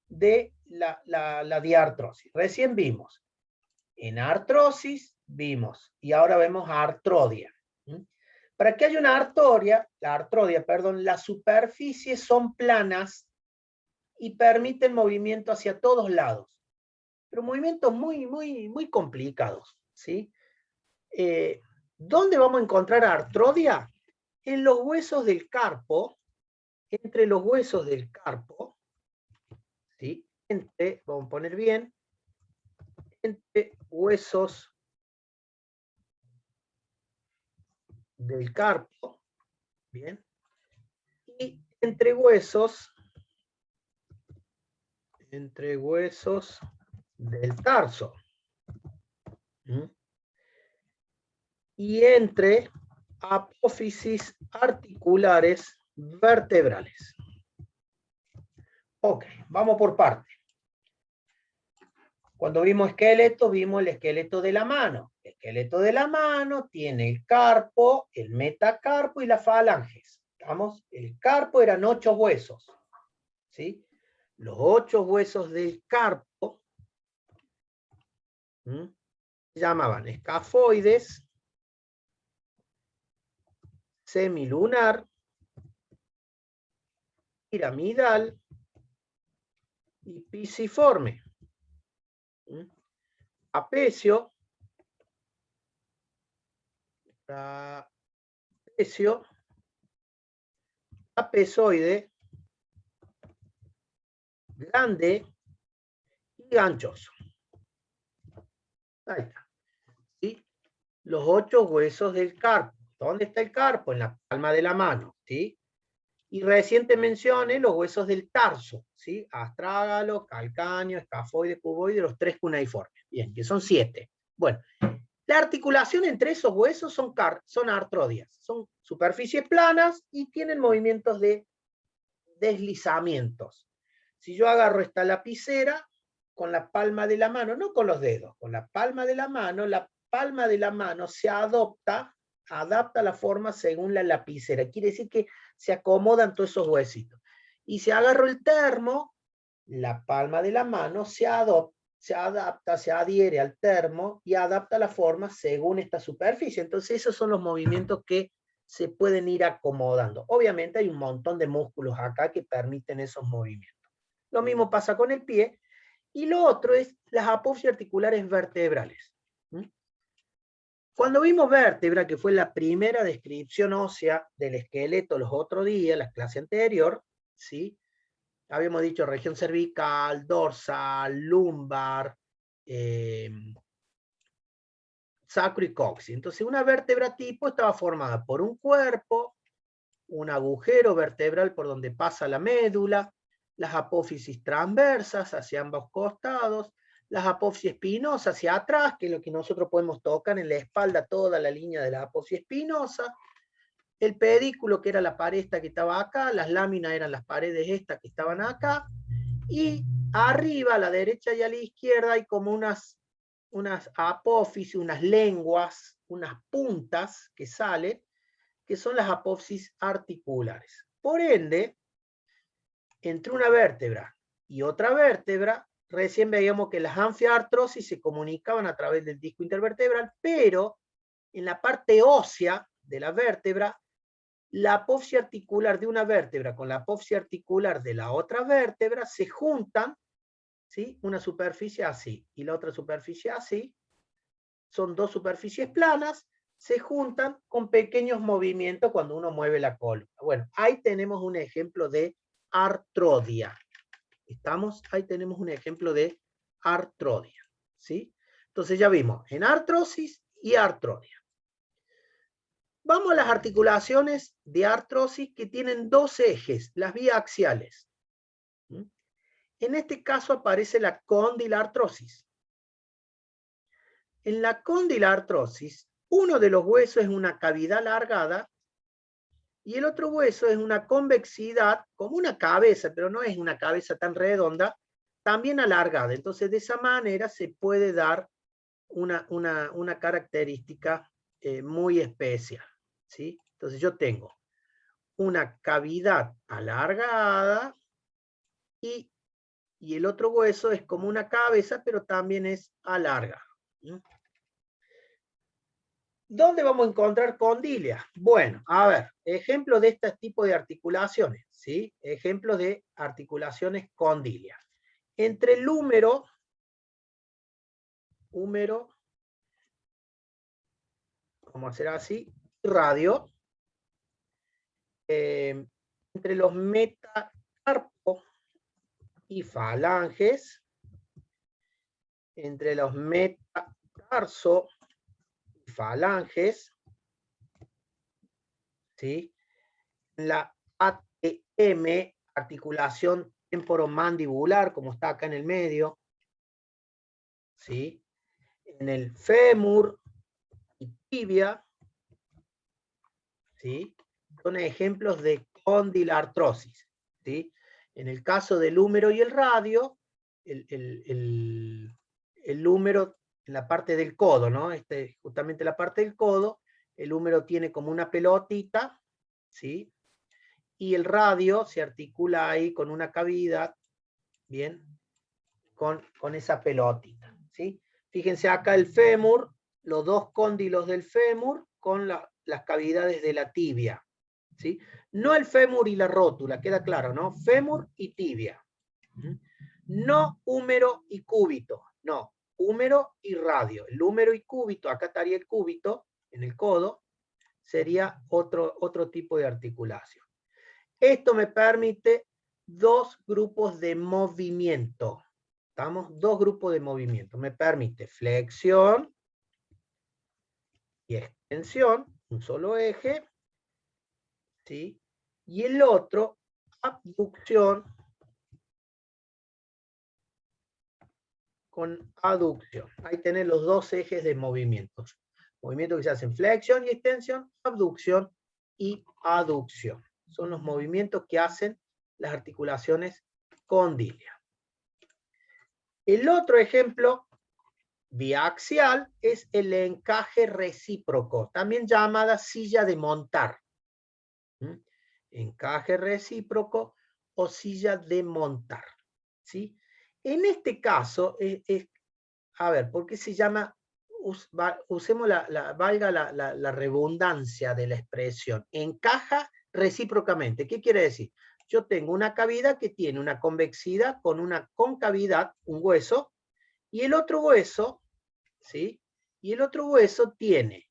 de la diartrosis. Recién vimos enartrosis, vimos, y ahora vemos artrodia. Para que haya una artrodia, las superficies son planas y permiten movimiento hacia todos lados. Pero movimientos muy complicados, ¿sí? ¿Dónde vamos a encontrar artrodia? En los huesos del carpo, entre los huesos del carpo, ¿sí? Vamos a poner bien, entre huesos del carpo, bien, y entre huesos del tarso. Y entre apófisis articulares vertebrales. Ok, vamos por parte. Cuando vimos el esqueleto de la mano. El esqueleto de la mano tiene el carpo, el metacarpo y las falanges. ¿Estamos? El carpo eran 8 huesos. ¿Sí? Los 8 huesos del carpo se llamaban escafoides, semilunar, piramidal y pisiforme. Trapecio, trapezoide, grande y ganchoso. Ahí está. ¿Sí? Los 8 huesos del carpo. ¿Dónde está el carpo? En la palma de la mano. ¿Sí? Y reciente mencioné los huesos del tarso. ¿Sí? Astrágalo, calcáneo, escafoide, cuboide, los 3 cuneiformes. Bien, que son 7. Bueno, la articulación entre esos huesos son artrodias. Son superficies planas y tienen movimientos de deslizamientos. Si yo agarro esta lapicera con la palma de la mano, no con los dedos, con la palma de la mano se adapta la forma según la lapicera. Quiere decir que se acomodan todos esos huesitos. Y si agarro el termo, la palma de la mano se adapta, se adhiere al termo y adapta la forma según esta superficie. Entonces esos son los movimientos que se pueden ir acomodando. Obviamente hay un montón de músculos acá que permiten esos movimientos. Lo mismo pasa con el pie. Y lo otro es las apófisis articulares vertebrales. Cuando vimos vértebra, que fue la primera descripción ósea del esqueleto los otros días, la clase anterior, ¿sí? Habíamos dicho región cervical, dorsal, lumbar, sacro y coxis. Entonces una vértebra tipo estaba formada por un cuerpo, un agujero vertebral por donde pasa la médula, las apófisis transversas hacia ambos costados, las apófisis espinosa hacia atrás, que es lo que nosotros podemos tocar en la espalda, toda la línea de la apófisis espinosa, el pedículo, que era la pared esta que estaba acá, las láminas eran las paredes estas que estaban acá, y arriba, a la derecha y a la izquierda, hay como unas apófisis, unas lenguas, unas puntas que salen, que son las apófisis articulares. Por ende, entre una vértebra y otra vértebra, recién veíamos que las anfiartrosis se comunicaban a través del disco intervertebral, pero en la parte ósea de la vértebra, la apófisis articular de una vértebra con la apófisis articular de la otra vértebra se juntan, ¿sí? Una superficie así y la otra superficie así. Son dos superficies planas, se juntan con pequeños movimientos cuando uno mueve la columna. Bueno, ahí tenemos un ejemplo de artrodia. ¿Estamos? Ahí tenemos un ejemplo de artrodia, ¿sí? Entonces ya vimos en artrosis y artrodia. Vamos a las articulaciones de artrosis que tienen dos ejes, las biaxiales. En este caso aparece la condilartrosis. En la condilartrosis, uno de los huesos es una cavidad alargada y el otro hueso es una convexidad, como una cabeza, pero no es una cabeza tan redonda, también alargada. Entonces, de esa manera se puede dar una característica muy especial, ¿sí? Entonces, yo tengo una cavidad alargada y el otro hueso es como una cabeza, pero también es alargado. ¿Dónde vamos a encontrar condilia? Bueno, a ver, ejemplo de este tipo de articulaciones, ¿sí? Ejemplos de articulaciones condilias. Entre el húmero, vamos a hacer así, radio, entre los metacarpos y falanges, entre los metatarso y falanges, ¿sí? La ATM, articulación temporomandibular, como está acá en el medio, ¿sí? En el fémur y tibia, ¿sí? Son ejemplos de condilartrosis, ¿sí? En el caso del húmero y el radio, el húmero en la parte del codo, ¿no? Justamente la parte del codo, el húmero tiene como una pelotita, ¿sí? Y el radio se articula ahí con una cavidad, ¿bien? Con esa pelotita, ¿sí? Fíjense acá el fémur, los dos cóndilos del fémur con las cavidades de la tibia, ¿sí? No el fémur y la rótula, queda claro, ¿no? Fémur y tibia. No húmero y cúbito, no. Húmero y radio. El húmero y cúbito, acá estaría el cúbito, en el codo, sería otro tipo de articulación. Esto me permite dos grupos de movimiento. ¿Estamos? Dos grupos de movimiento. Me permite flexión y extensión, un solo eje, ¿sí? Y el otro, abducción con aducción. Ahí tenés los dos ejes de movimientos. Movimientos que se hacen flexión y extensión, abducción y aducción. Son los movimientos que hacen las articulaciones condilias. El otro ejemplo biaxial es el encaje recíproco, también llamada silla de montar. Encaje recíproco o silla de montar, ¿sí? En este caso, a ver, ¿por qué se llama? Usemos valga la redundancia de la expresión. Encaja recíprocamente. ¿Qué quiere decir? Yo tengo una cavidad que tiene una convexidad con una concavidad, un hueso, y el otro hueso, ¿sí? Y el otro hueso tiene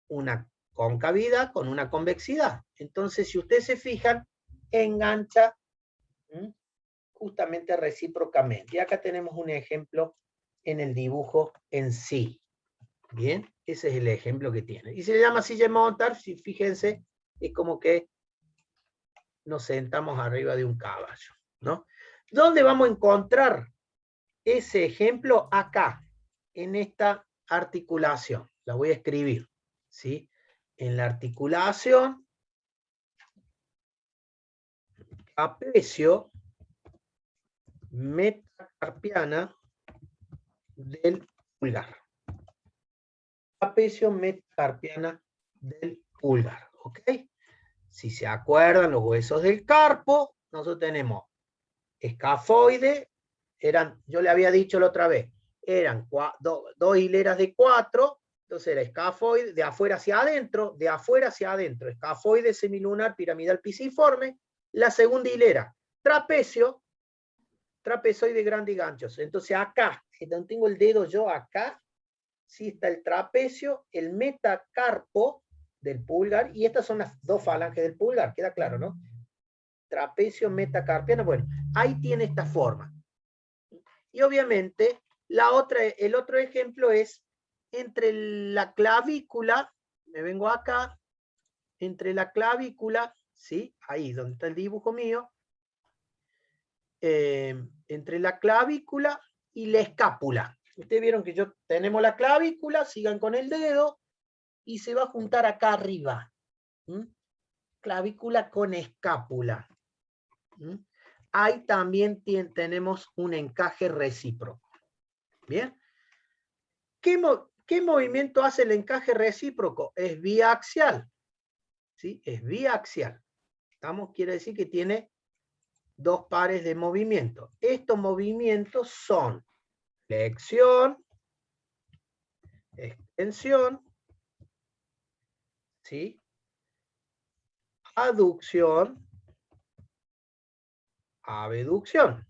una concavidad con una convexidad. Entonces, si ustedes se fijan, engancha justamente recíprocamente. Y acá tenemos un ejemplo en el dibujo en sí. Bien, ese es el ejemplo que tiene. Y se le llama silla de montar, si fíjense, es como que nos sentamos arriba de un caballo, ¿no? ¿Dónde vamos a encontrar ese ejemplo acá, en esta articulación. La voy a escribir, ¿sí? En la articulación, trapecio metacarpiana del pulgar. Trapecio metacarpiana del pulgar, ¿ok? Si se acuerdan, los huesos del carpo, nosotros tenemos escafoide, yo le había dicho la otra vez, eran dos hileras de 4, entonces era escafoide, de afuera hacia adentro, escafoide, semilunar, piramidal, pisiforme. La segunda hilera, trapecio, trapezoide grande y ganchos. Entonces acá, donde tengo el dedo yo acá, sí está el trapecio, el metacarpo del pulgar, y estas son las dos falanges del pulgar, queda claro, ¿no? Trapecio metacarpiano, bueno, ahí tiene esta forma. Y obviamente, el otro ejemplo es entre la clavícula, me vengo acá, entre la clavícula, ¿sí? Ahí donde está el dibujo mío, entre la clavícula y la escápula. Ustedes vieron que tenemos la clavícula, sigan con el dedo, y se va a juntar acá arriba. Clavícula con escápula. Ahí también tenemos un encaje recíproco. ¿Bien? ¿Qué movimiento hace el encaje recíproco? Es biaxial. ¿Sí? Es biaxial. Quiere decir que tiene dos pares de movimientos. Estos movimientos son flexión, extensión, ¿sí? Aducción, abducción.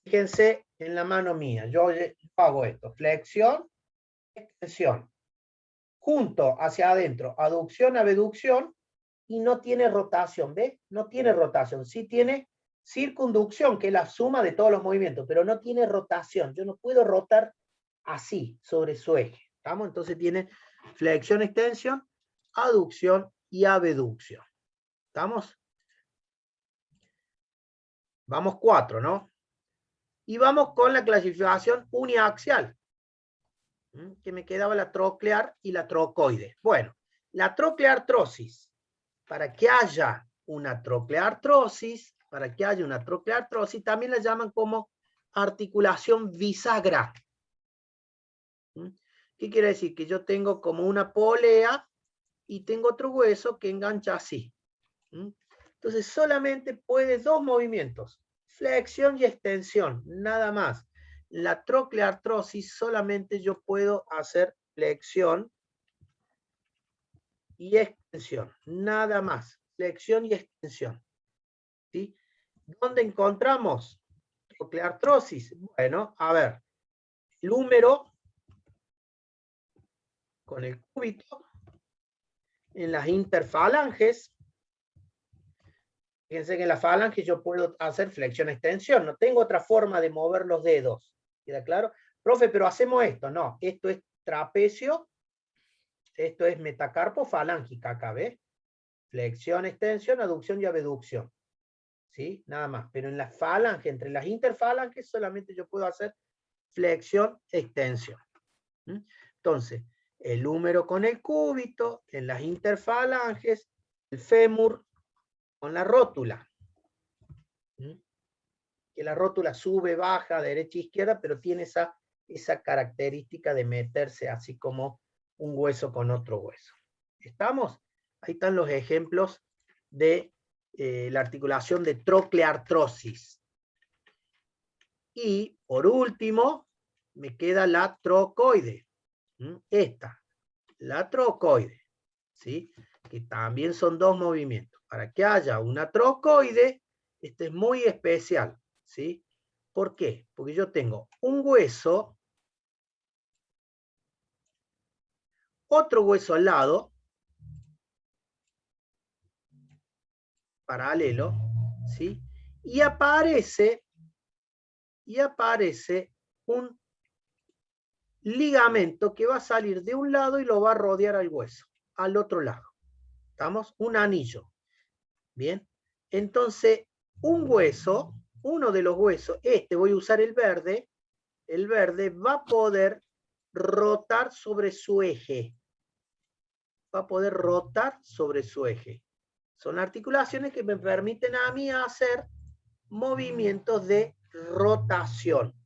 Fíjense en la mano mía, yo hago esto, flexión, extensión, junto hacia adentro, aducción, abducción, y no tiene rotación, ¿ves? No tiene rotación, sí tiene circunducción, que es la suma de todos los movimientos, pero no tiene rotación, yo no puedo rotar así, sobre su eje, ¿estamos? Entonces tiene flexión, extensión, aducción y abducción, ¿estamos? Vamos 4, ¿no? Y vamos con la clasificación uniaxial, que me quedaba la troclear y la trocoide. Bueno, la trocleartrosis, para que haya una trocleartrosis, también la llaman como articulación bisagra. ¿Qué quiere decir? Que yo tengo como una polea y tengo otro hueso que engancha así. Entonces solamente puede dos movimientos, flexión y extensión, nada más. La trocleartrosis solamente yo puedo hacer flexión y extensión, nada más, flexión y extensión. ¿Sí? ¿Dónde encontramos trocleartrosis? Bueno, a ver, el húmero con el cúbito, en las interfalanges. Fíjense que en la falange yo puedo hacer flexión-extensión, no tengo otra forma de mover los dedos. ¿Queda claro? Profe, pero hacemos esto. No, esto es trapecio, esto es metacarpo falángica acá, ¿ves? Flexión, extensión, aducción y abducción. ¿Sí? Nada más. Pero en la falange, entre las interfalanges, solamente yo puedo hacer flexión, extensión. Entonces, el húmero con el cúbito, en las interfalanges, el fémur con la rótula. Que la rótula sube, baja, derecha, izquierda, pero tiene esa característica de meterse así como un hueso con otro hueso. ¿Estamos? Ahí están los ejemplos de la articulación de trocleartrosis. Y, por último, me queda la trocoide. Esta, la trocoide. ¿Sí? Que también son dos movimientos. Para que haya una trocoide, este es muy especial. ¿Sí? ¿Por qué? Porque yo tengo un hueso, otro hueso al lado, paralelo, ¿sí? Y aparece un ligamento que va a salir de un lado y lo va a rodear al hueso, al otro lado. ¿Estamos? Un anillo. Bien. Entonces, un hueso uno de los huesos, voy a usar el verde va a poder rotar sobre su eje. Va a poder rotar sobre su eje. Son articulaciones que me permiten a mí hacer movimientos de rotación.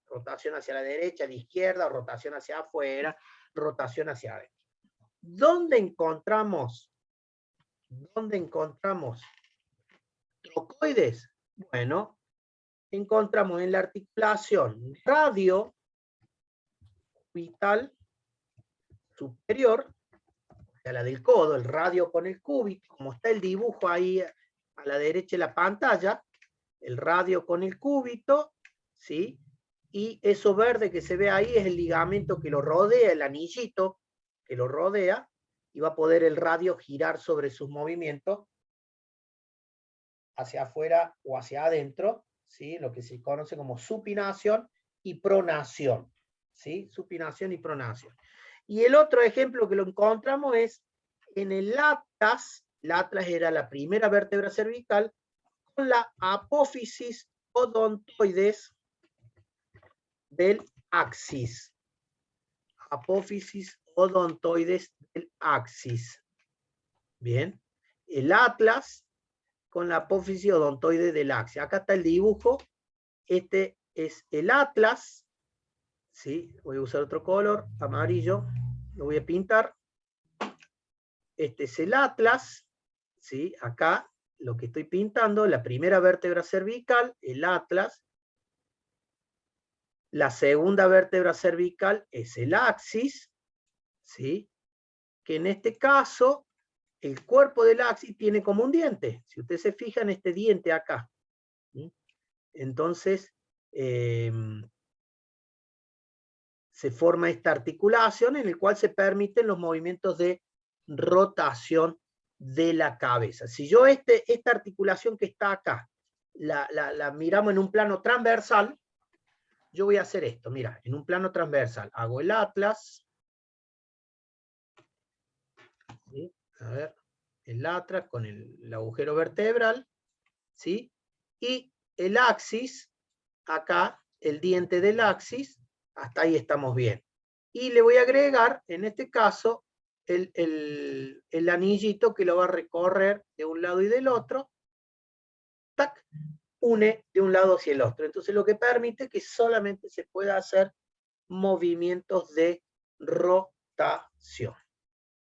Rotación hacia la derecha, a la izquierda, rotación hacia afuera, rotación hacia adentro. ¿Dónde encontramos trocoides? Bueno, encontramos en la articulación radio cubital superior, o sea, la del codo, el radio con el cúbito, como está el dibujo ahí a la derecha de la pantalla, el radio con el cúbito, ¿sí? Y eso verde que se ve ahí es el ligamento que lo rodea, el anillito que lo rodea, y va a poder el radio girar sobre sus movimientos hacia afuera o hacia adentro, ¿sí? Lo que se conoce como supinación y pronación, ¿sí? Supinación y pronación. Y el otro ejemplo que lo encontramos es en el atlas. El atlas era la primera vértebra cervical con la apófisis odontoides del axis. Apófisis odontoides del axis. Bien. El atlas con la apófisis odontoide del axis. Acá está el dibujo. Este es el atlas. ¿Sí? Voy a usar otro color, amarillo. Lo voy a pintar. Este es el atlas. ¿Sí? Acá lo que estoy pintando, la primera vértebra cervical, el atlas. La segunda vértebra cervical es el axis, ¿sí? Que en este caso, el cuerpo del axis tiene como un diente. Si usted se fija en este diente acá. ¿Sí? Entonces, se forma esta articulación en la cual se permiten los movimientos de rotación de la cabeza. Si yo esta articulación que está acá, la miramos en un plano transversal, yo voy a hacer esto, mira, en un plano transversal, hago el atlas, ¿sí? A ver, el atlas con el agujero vertebral, ¿sí? Y el axis, acá, el diente del axis, hasta ahí estamos bien. Y le voy a agregar, en este caso, el anillito que lo va a recorrer de un lado y del otro, tac, une de un lado hacia el otro. Entonces lo que permite que solamente se pueda hacer movimientos de rotación.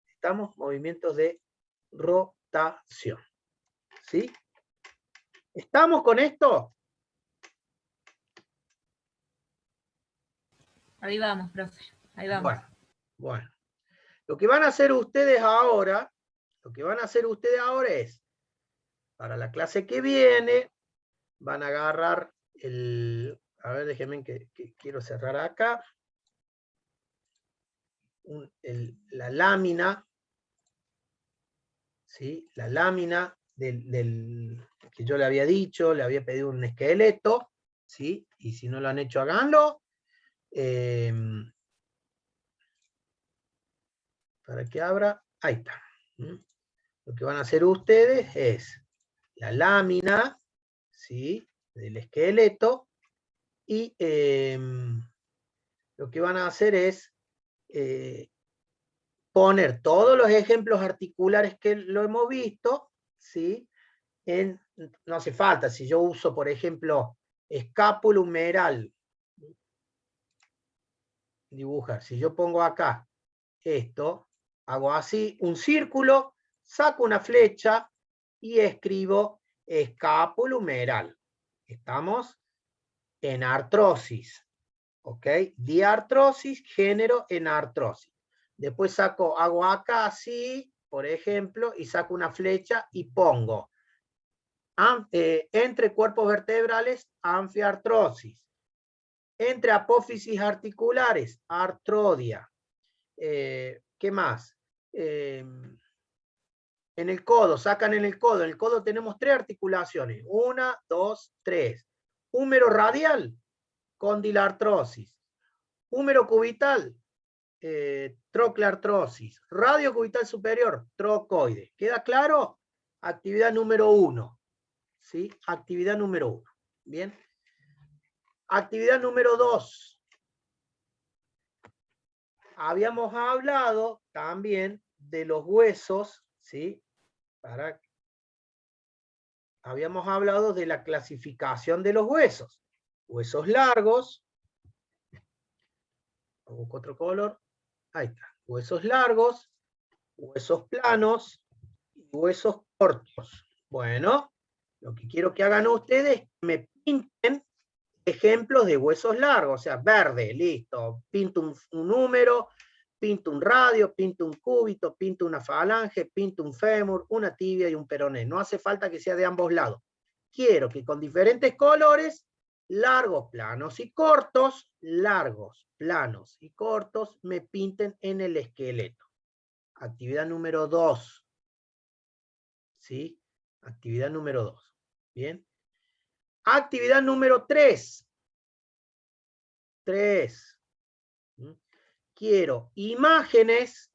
¿Estamos? Movimientos de rotación. ¿Sí? ¿Estamos con esto? Ahí vamos, profe. Ahí vamos. Bueno. Lo que van a hacer ustedes ahora, es, para la clase que viene, van a agarrar a ver, déjenme que quiero cerrar acá, la lámina, ¿sí? La lámina del que yo le había dicho, le había pedido un esqueleto, ¿sí? Y si no lo han hecho, háganlo. Para que abra, ahí está. Lo que van a hacer ustedes es la lámina, ¿sí? Del esqueleto, y lo que van a hacer es poner todos los ejemplos articulares que lo hemos visto, ¿sí? No hace falta, si yo uso, por ejemplo, escápulo humeral, dibujar, si yo pongo acá esto, hago así, un círculo, saco una flecha y escribo escápulo humeral. Estamos en artrosis, ¿ok? Diartrosis, género en artrosis. Después hago acá así, por ejemplo, y saco una flecha y pongo entre cuerpos vertebrales, anfiartrosis. Entre apófisis articulares, artrodia. ¿Qué más? En el codo, sacan en el codo. En el codo tenemos 3 articulaciones. 1, 2, 3. Húmero radial, condilartrosis. Húmero cubital, trocleartrosis. Radio cubital superior, trocoide. ¿Queda claro? Actividad número 1. ¿sí? Actividad número 1. Bien. Actividad número 2. Habíamos hablado también de los huesos, ¿sí? Habíamos hablado de la clasificación de los huesos. Huesos largos. Busco otro color. Ahí está. Huesos largos, huesos planos y huesos cortos. Bueno, lo que quiero que hagan ustedes es que me pinten ejemplos de huesos largos. O sea, verde, listo. Pinto un número, pinto un radio, pinto un cúbito, pinto una falange, pinto un fémur, una tibia y un peroné. No hace falta que sea de ambos lados. Quiero que con diferentes colores, largos, planos y cortos, largos, planos y cortos, me pinten en el esqueleto. Actividad número 2. ¿Sí? Actividad número 2. Bien. Actividad número 3. 3. Quiero imágenes,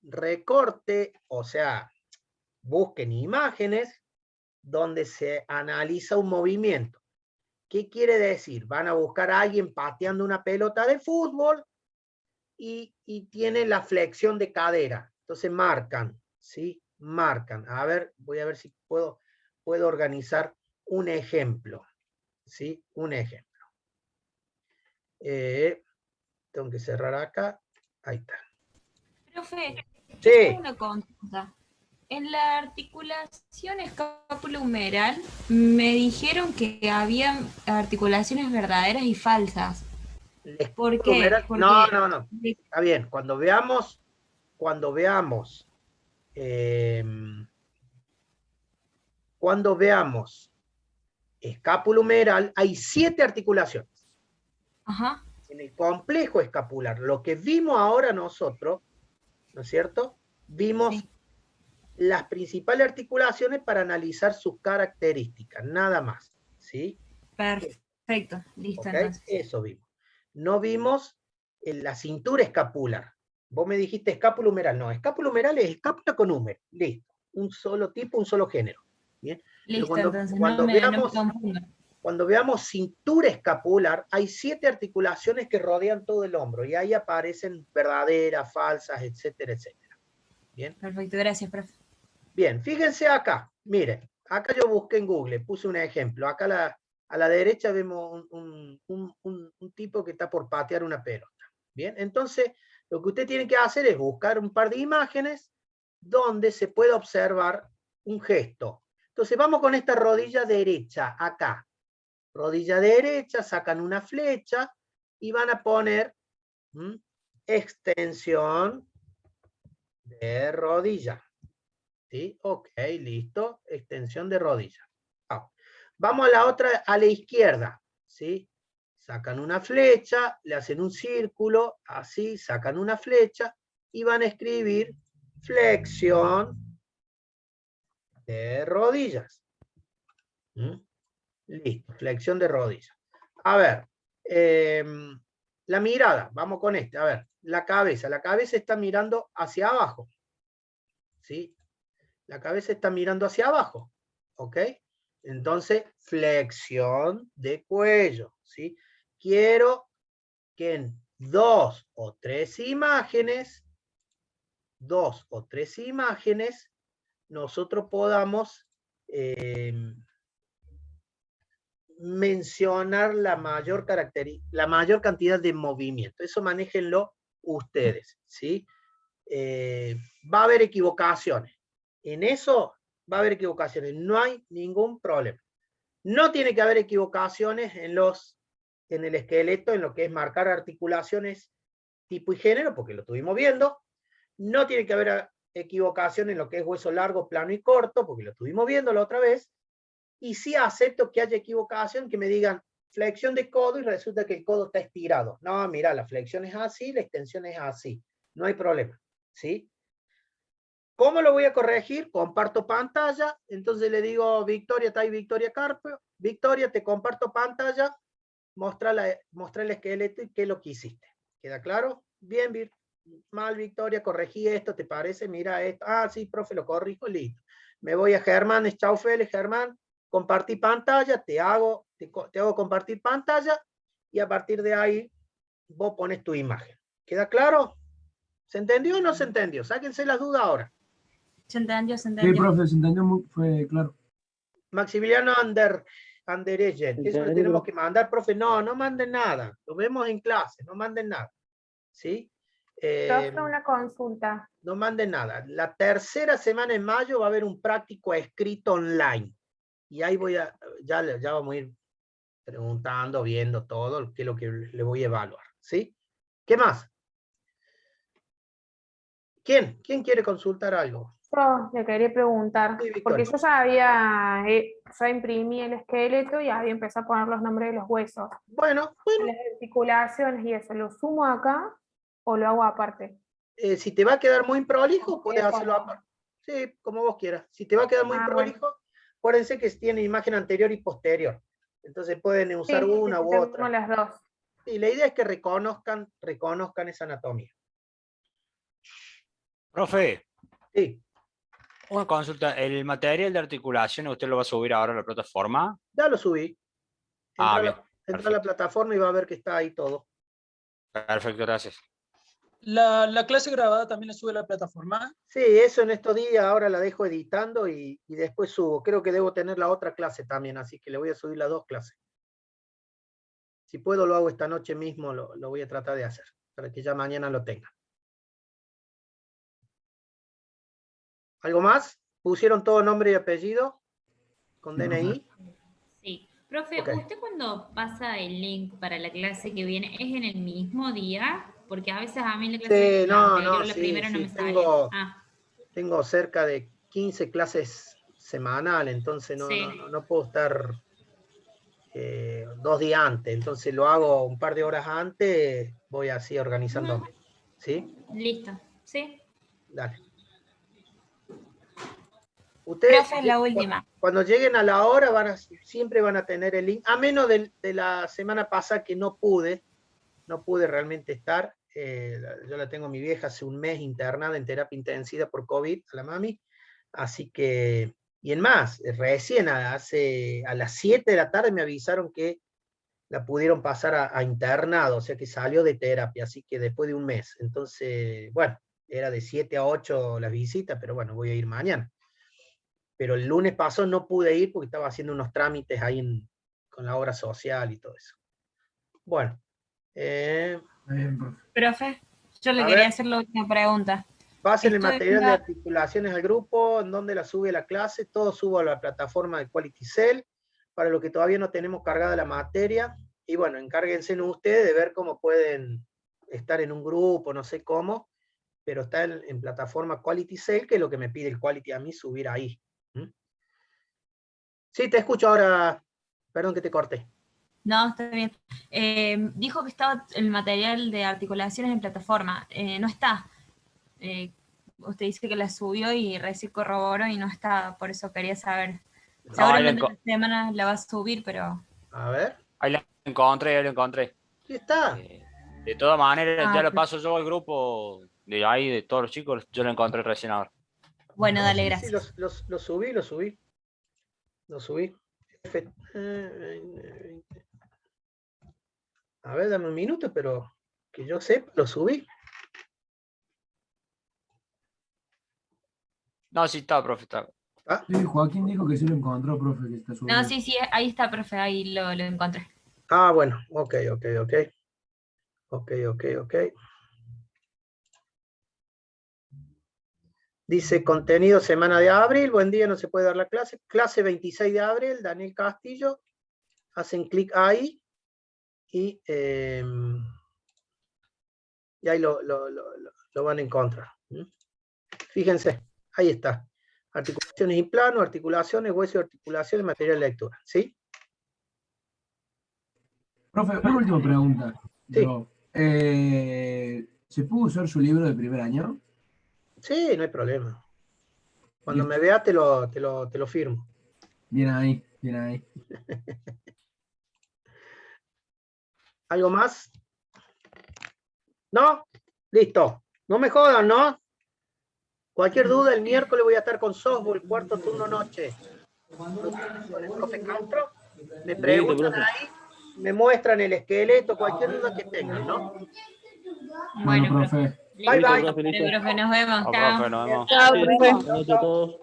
recorte, o sea, busquen imágenes donde se analiza un movimiento. ¿Qué quiere decir? Van a buscar a alguien pateando una pelota de fútbol y tiene la flexión de cadera. Entonces marcan, ¿sí? Marcan. A ver, voy a ver si puedo organizar un ejemplo. ¿Sí? Un ejemplo. Tengo que cerrar acá. Ahí está. Profe, Sí. tengo una consulta. En la articulación escápulo-humeral me dijeron que había articulaciones verdaderas y falsas. ¿Por qué? Porque... No. Está bien. Cuando veamos escápulo humeral, hay 7 articulaciones. Ajá. En el complejo escapular, lo que vimos ahora nosotros, ¿no es cierto? Vimos las principales articulaciones para analizar sus características, nada más, ¿sí? Perfecto, listo. ¿Okay? Entonces. Eso vimos. No vimos la cintura escapular. Vos me dijiste escápulo humeral, no, escápulo humeral es escápula con húmero, listo. Un solo tipo, un solo género. ¿Bien? Listo, pero entonces cuando veamos cintura escapular, hay 7 articulaciones que rodean todo el hombro, y ahí aparecen verdaderas, falsas, etcétera, etcétera. ¿Bien? Perfecto, gracias, profe. Bien, fíjense acá, miren, acá yo busqué en Google, puse un ejemplo, acá a la derecha vemos un tipo que está por patear una pelota. Bien, entonces lo que usted tiene que hacer es buscar un par de imágenes donde se pueda observar un gesto. Entonces vamos con esta rodilla derecha, acá. Rodilla derecha, sacan una flecha y van a poner extensión de rodilla. ¿Sí? Ok, listo. Extensión de rodilla. Vamos a la otra, a la izquierda. ¿Sí? Sacan una flecha, le hacen un círculo, así, sacan una flecha y van a escribir flexión de rodillas. Listo, flexión de rodillas. A ver, la mirada, vamos con este. A ver, la cabeza está mirando hacia abajo. ¿Sí? La cabeza está mirando hacia abajo. ¿Ok? Entonces, flexión de cuello. ¿Sí? Quiero que en 2 o 3 imágenes, nosotros podamos mencionar la mayor cantidad de movimiento. Eso manéjenlo ustedes, ¿sí? Va a haber equivocaciones. En eso va a haber equivocaciones. No hay ningún problema. No tiene que haber equivocaciones en el esqueleto, en lo que es marcar articulaciones tipo y género, porque lo estuvimos viendo. No tiene que haber equivocación en lo que es hueso largo, plano y corto, porque lo estuvimos viendo la otra vez. Y sí acepto que haya equivocación, que me digan flexión de codo y resulta que el codo está estirado. No, mira, la flexión es así, la extensión es así. No hay problema. ¿Sí? ¿Cómo lo voy a corregir? Comparto pantalla. Entonces le digo, Victoria, está ahí Victoria Carpio. Victoria, te comparto pantalla. Mostra el esqueleto y qué es lo que hiciste. ¿Queda claro? Bien, mal, Victoria, corregí esto, ¿te parece? Mira esto. Ah, sí, profe, lo corrijo, listo. me voy a Germán Staufel, Germán, compartir pantalla, te hago compartir pantalla, y a partir de ahí vos pones tu imagen. ¿Queda claro? ¿Se entendió o no se entendió? Sáquense las dudas ahora. Se entendió, se Sí, entendió. profe, se entendió, fue claro. Maximiliano Andereyen, eso le tenemos que mandar, profe. No, no manden nada. Lo vemos en clase, no manden nada. ¿Sí? Profe, una consulta. No manden nada. La tercera semana en mayo va a haber un práctico escrito online. Y ahí ya vamos a ir preguntando, viendo todo, qué es lo que le voy a evaluar. ¿Sí? ¿Qué más? ¿Quién quiere consultar algo? Yo le quería preguntar, Sí, Victoria. porque yo ya imprimí el esqueleto y había empezado a poner los nombres de los huesos. Bueno. Las articulaciones y eso, ¿lo sumo acá o lo hago aparte? Si te va a quedar muy prolijo, puedes hacerlo aparte. Sí, como vos quieras. Si te va a quedar muy prolijo, acuérdense que tiene imagen anterior y posterior. Entonces pueden usar una u otra. Las dos. Y la idea es que reconozcan esa anatomía. Profe. Sí. Una consulta, ¿el material de articulación usted lo va a subir ahora a la plataforma? Ya lo subí. Entra Bien. a la plataforma y va a ver que está ahí todo. Perfecto, gracias. ¿La clase grabada también la sube a la plataforma? Sí, eso en estos días ahora la dejo editando y después subo. Creo que debo tener la otra clase también, así que le voy a subir las dos clases. Si puedo lo hago esta noche mismo, lo voy a tratar de hacer, para que ya mañana lo tenga. ¿Algo más? ¿Pusieron todo nombre y apellido? ¿Con DNI? Sí. Profe, Ok. ¿usted cuando pasa el link para la clase que viene, es en el mismo día? Porque a veces a mí la clase Sí, la sí, primera no sí, me sale. tengo cerca de 15 clases semanales, entonces no puedo estar 2 días antes, entonces lo hago un par de horas antes, voy así organizándome. ¿Sí? Listo, sí. Dale. Ustedes, Profe, la última. cuando lleguen a la hora, siempre van a tener el link, a menos de la semana pasada que no pude realmente estar. Yo la tengo a mi vieja hace un mes internada en terapia intensiva por COVID, a la mami, así que, y en más, recién a las 7 de la tarde me avisaron que la pudieron pasar a internado, o sea que salió de terapia, así que después de un mes. Entonces, bueno, era de 7 a 8 las visitas, pero bueno, voy a ir mañana. Pero el lunes pasado no pude ir porque estaba haciendo unos trámites ahí con la obra social y todo eso. Bueno. Profe, yo le quería hacer la última pregunta. Pasen el material de articulaciones al grupo, en donde la sube la clase, todo subo a la plataforma de Quality Cell, para lo que todavía no tenemos cargada la materia, y bueno, encárguense ustedes de ver cómo pueden estar en un grupo, no sé cómo, pero está en plataforma Quality Cell, que es lo que me pide el Quality a mí subir ahí. Sí, te escucho ahora, perdón que te corté. No, está bien. Dijo que estaba el material de articulaciones en plataforma. No está. Usted dice que la subió y recién corroboró y no está, por eso quería saber. Seguramente esta semana la va a subir, pero... A ver. Ahí la encontré. ¿Qué está? De todas maneras, ya lo paso yo al grupo de ahí, de todos los chicos, yo lo encontré recién ahora. Bueno, dale, sí, gracias. Sí, lo subí. A ver, dame un minuto, pero que yo sepa, lo subí. No, sí está, profe, está. Sí, Joaquín dijo que sí lo encontró, profe, que está subiendo. No, sí, ahí está, profe, ahí lo encontré. Ah, bueno, ok. Dice contenido semana de abril, buen día, no se puede dar la clase. Clase 26 de abril, Daniel Castillo. Hacen clic ahí y ahí lo van a encontrar. Fíjense, ahí está. Articulaciones y plano, articulaciones, hueso y articulaciones, material de lectura. ¿Sí? Profe, una última pregunta. Sí. ¿Se pudo usar su libro de primer año? Sí, no hay problema. Cuando me vea te lo firmo. Bien ahí. ¿Algo más? ¿No? Listo. No me jodan, ¿no? Cualquier duda, el miércoles voy a estar con softball, cuarto turno noche. Con el profe Castro. Me preguntan ahí, me muestran el esqueleto, cualquier duda que tengan, ¿no? Bueno, profe. Bye, bye. profe, nos vemos. Chao, profe, nos vemos. Chao, profe. Buenas noches a todos.